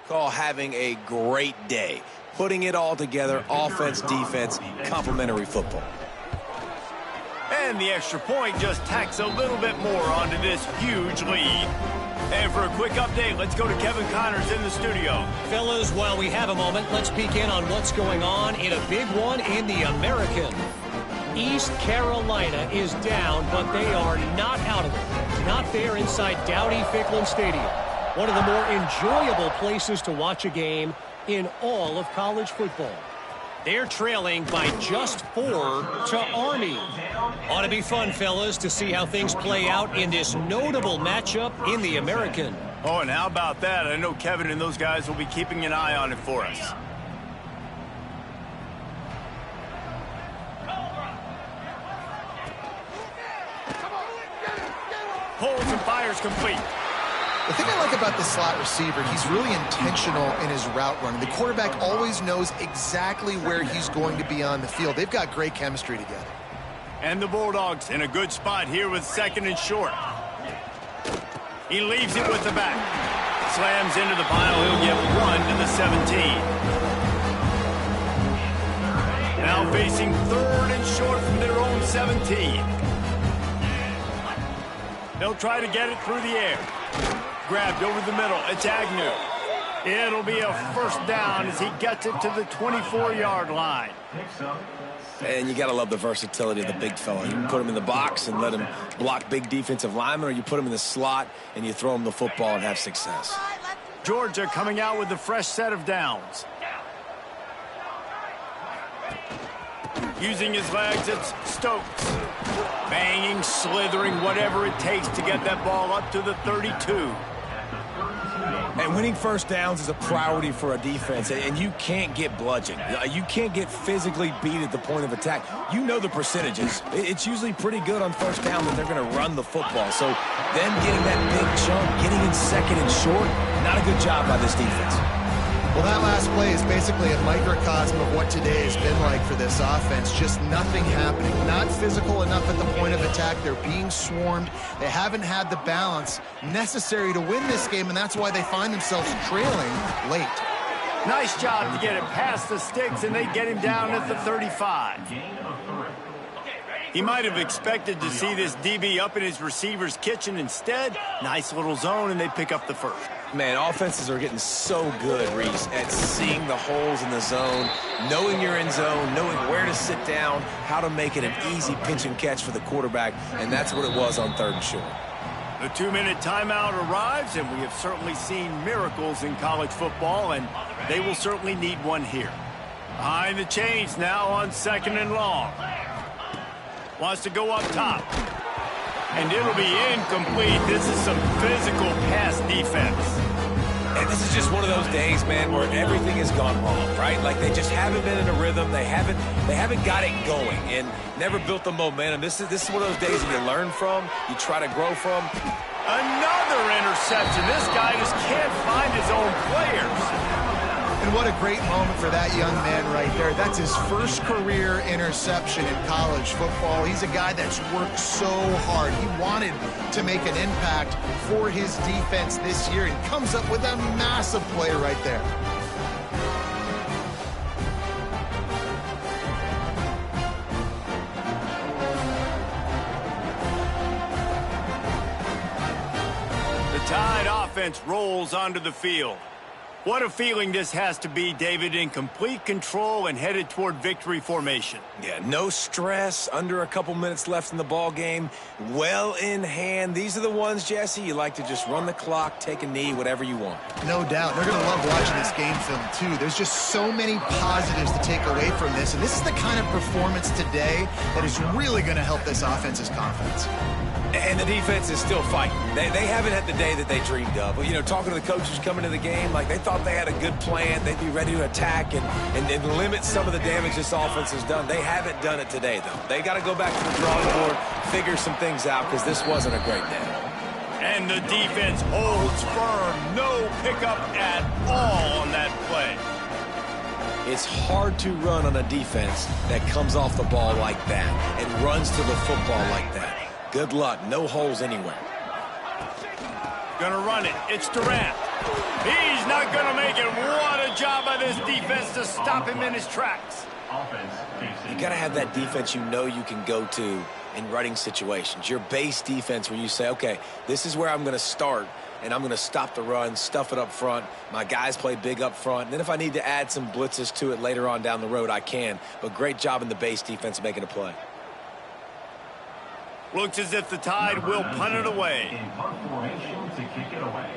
Call having a great day. Putting it all together, offense, defense, complementary football. And the extra point just tacks a little bit more onto this huge lead. And for a quick update, let's go to Kevin Connors in the studio. Fellas, while we have a moment, let's peek in on what's going on in a big one in the American. East Carolina is down, but they are not out of it. Not there inside Dowdy-Ficklin Stadium. One of the more enjoyable places to watch a game in all of college football. They're trailing by just 4 to Army. Ought to be fun, fellas, to see how things play out in this notable matchup in the American. Oh, and how about that? I know Kevin and those guys will be keeping an eye on it for us. Holds and fires complete. The thing I like about this slot receiver, he's really intentional in his route running. The quarterback always knows exactly where he's going to be on the field. They've got great chemistry together. And the Bulldogs in a good spot here with 2nd and short. He leaves it with the back. Slams into the pile. He'll get 1 to the 17. Now facing 3rd and short from their own 17. They'll try to get it through the air. Grabbed over the middle. It's Agnew. It'll be a first down as he gets it to the 24-yard line. And you got to love the versatility of the big fella. You can put him in the box and let him block big defensive linemen, or you put him in the slot and you throw him the football and have success. Georgia coming out with a fresh set of downs. Using his legs, it's Stokes. Banging, slithering, whatever it takes to get that ball up to the 32. And winning first downs is a priority for a defense, and you can't get bludgeoned. You can't get physically beat at the point of attack. You know the percentages. It's usually pretty good on first down that they're going to run the football. So them getting that big chunk, getting in 2nd and short, not a good job by this defense. Well, that last play is basically a microcosm of what today has been like for this offense. Just nothing happening. Not physical enough at the point of attack. They're being swarmed. They haven't had the balance necessary to win this game, and that's why they find themselves trailing late. Nice job to get it past the sticks, and they get him down at the 35. He might have expected to see this DB up in his receiver's kitchen. Instead, nice little zone, and they pick up the first. Man, offenses are getting so good, Reese, at seeing the holes in the zone, knowing you're in zone, knowing where to sit down, how to make it an easy pitch and catch for the quarterback, and that's what it was on 3rd and short. The 2-minute timeout arrives, and we have certainly seen miracles in college football, and they will certainly need one here. Behind the chains now on 2nd and long. Wants to go up top. And it'll be incomplete. This is some physical pass defense. And this is just one of those days, man, where everything has gone wrong, right? Like they just haven't been in a rhythm. They haven't got it going and never built the momentum. This is one of those days that you learn from, you try to grow from. Another interception. This guy just can't find his own players. And what a great moment for that young man right there. That's his first career interception in college football. He's a guy that's worked so hard. He wanted to make an impact for his defense this year and comes up with a massive play right there. The Tide offense rolls onto the field. What a feeling this has to be, David, in complete control and headed toward victory formation. Yeah, no stress, under a couple minutes left in the ball game, well in hand. These are the ones, Jesse, you like to just run the clock, take a knee, whatever you want. No doubt. They're going to love watching this game film, too. There's just so many positives to take away from this, and this is the kind of performance today that is really going to help this offense's confidence. And the defense is still fighting. They haven't had the day that they dreamed of. You know, talking to the coaches coming to the game, like they thought they had a good plan. They'd be ready to attack and limit some of the damage this offense has done. They haven't done it today, though. They got to go back to the drawing board, figure some things out, because this wasn't a great day. And the defense holds firm. No pickup at all on that play. It's hard to run on a defense that comes off the ball like that and runs to the football like that. Good luck. No holes anywhere. Gonna run it. It's Durant. He's not gonna make it. What a job by this defense to stop him in his tracks. You got to have that defense you know you can go to in running situations. Your base defense where you say, okay, this is where I'm going to start, and I'm going to stop the run, stuff it up front. My guys play big up front. And then if I need to add some blitzes to it later on down the road, I can. But great job in the base defense making a play. Looks as if the Tide will punt it away. In punt formation to kick it away.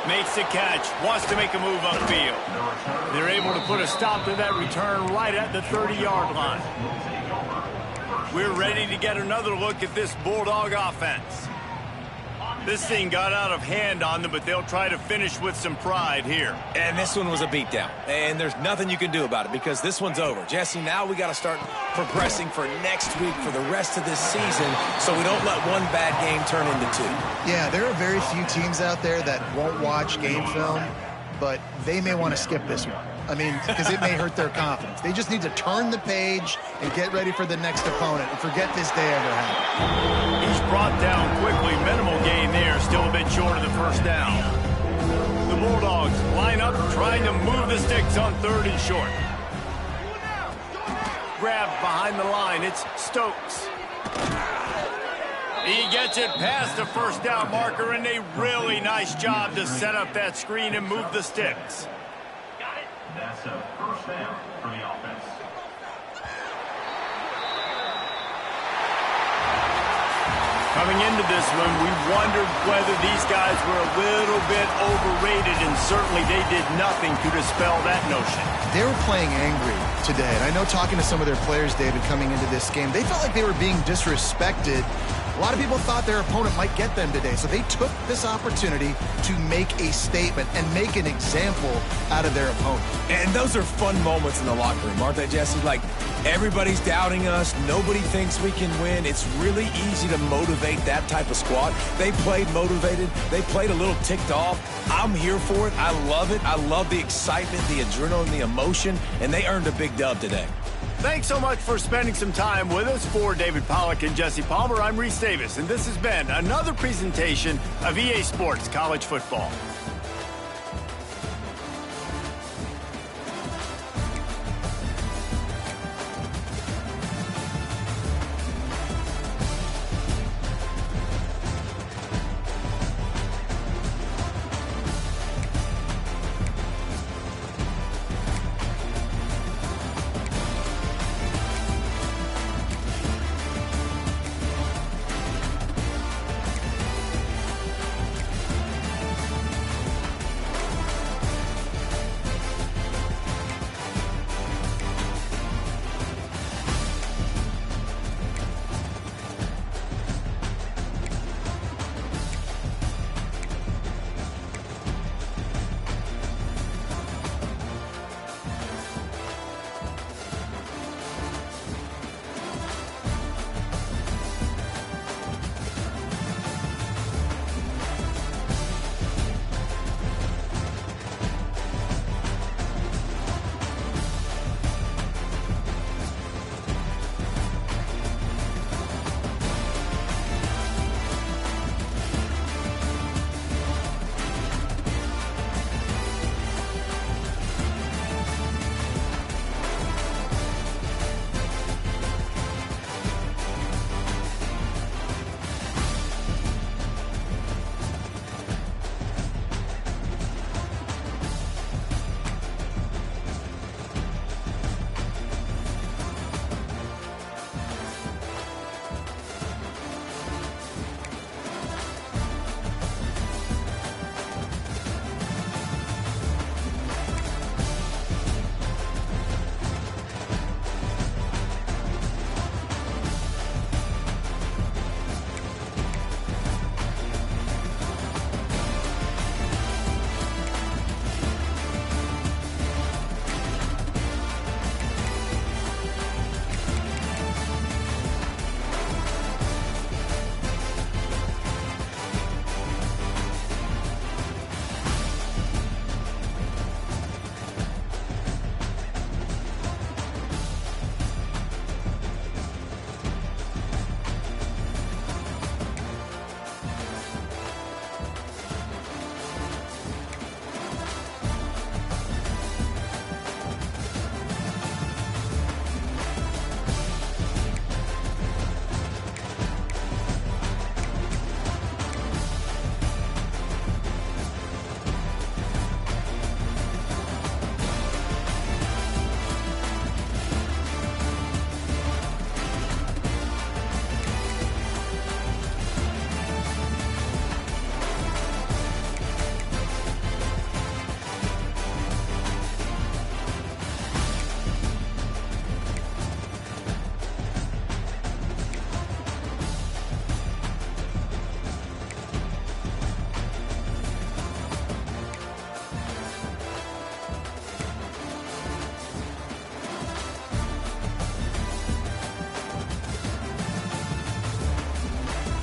Makes the catch, wants to make a move upfield. They're able to put a stop to that return right at the 30-yard line. We're ready to get another look at this Bulldog offense. This thing got out of hand on them, but they'll try to finish with some pride here. And this one was a beatdown. And there's nothing you can do about it because this one's over. Jesse, now we got to start progressing for next week for the rest of this season so we don't let one bad game turn into two. Yeah, there are very few teams out there that won't watch game film, but they may want to skip this one. I mean, because it may hurt their confidence. They just need to turn the page and get ready for the next opponent and forget this day ever happened. He's brought down quickly. Minimal gain there. Still a bit short of the first down. The Bulldogs line up trying to move the sticks on 3rd and short. Grabbed behind the line. It's Stokes. He gets it past the first down marker, and a really nice job to set up that screen and move the sticks. That's a first down for the offense. Coming into this one, we wondered whether these guys were a little bit overrated, and certainly they did nothing to dispel that notion. They were playing angry today. And I know talking to some of their players, David, coming into this game, they felt like they were being disrespected. A lot of people thought their opponent might get them today, so they took this opportunity to make a statement and make an example out of their opponent. And those are fun moments in the locker room, aren't they, Jesse? Like, everybody's doubting us. Nobody thinks we can win. It's really easy to motivate that type of squad. They played motivated. They played a little ticked off. I'm here for it. I love it. I love the excitement, the adrenaline, the emotion, and they earned a big dub today. Thanks so much for spending some time with us. For David Pollack and Jesse Palmer, I'm Reese Davis, and this has been another presentation of EA Sports College Football.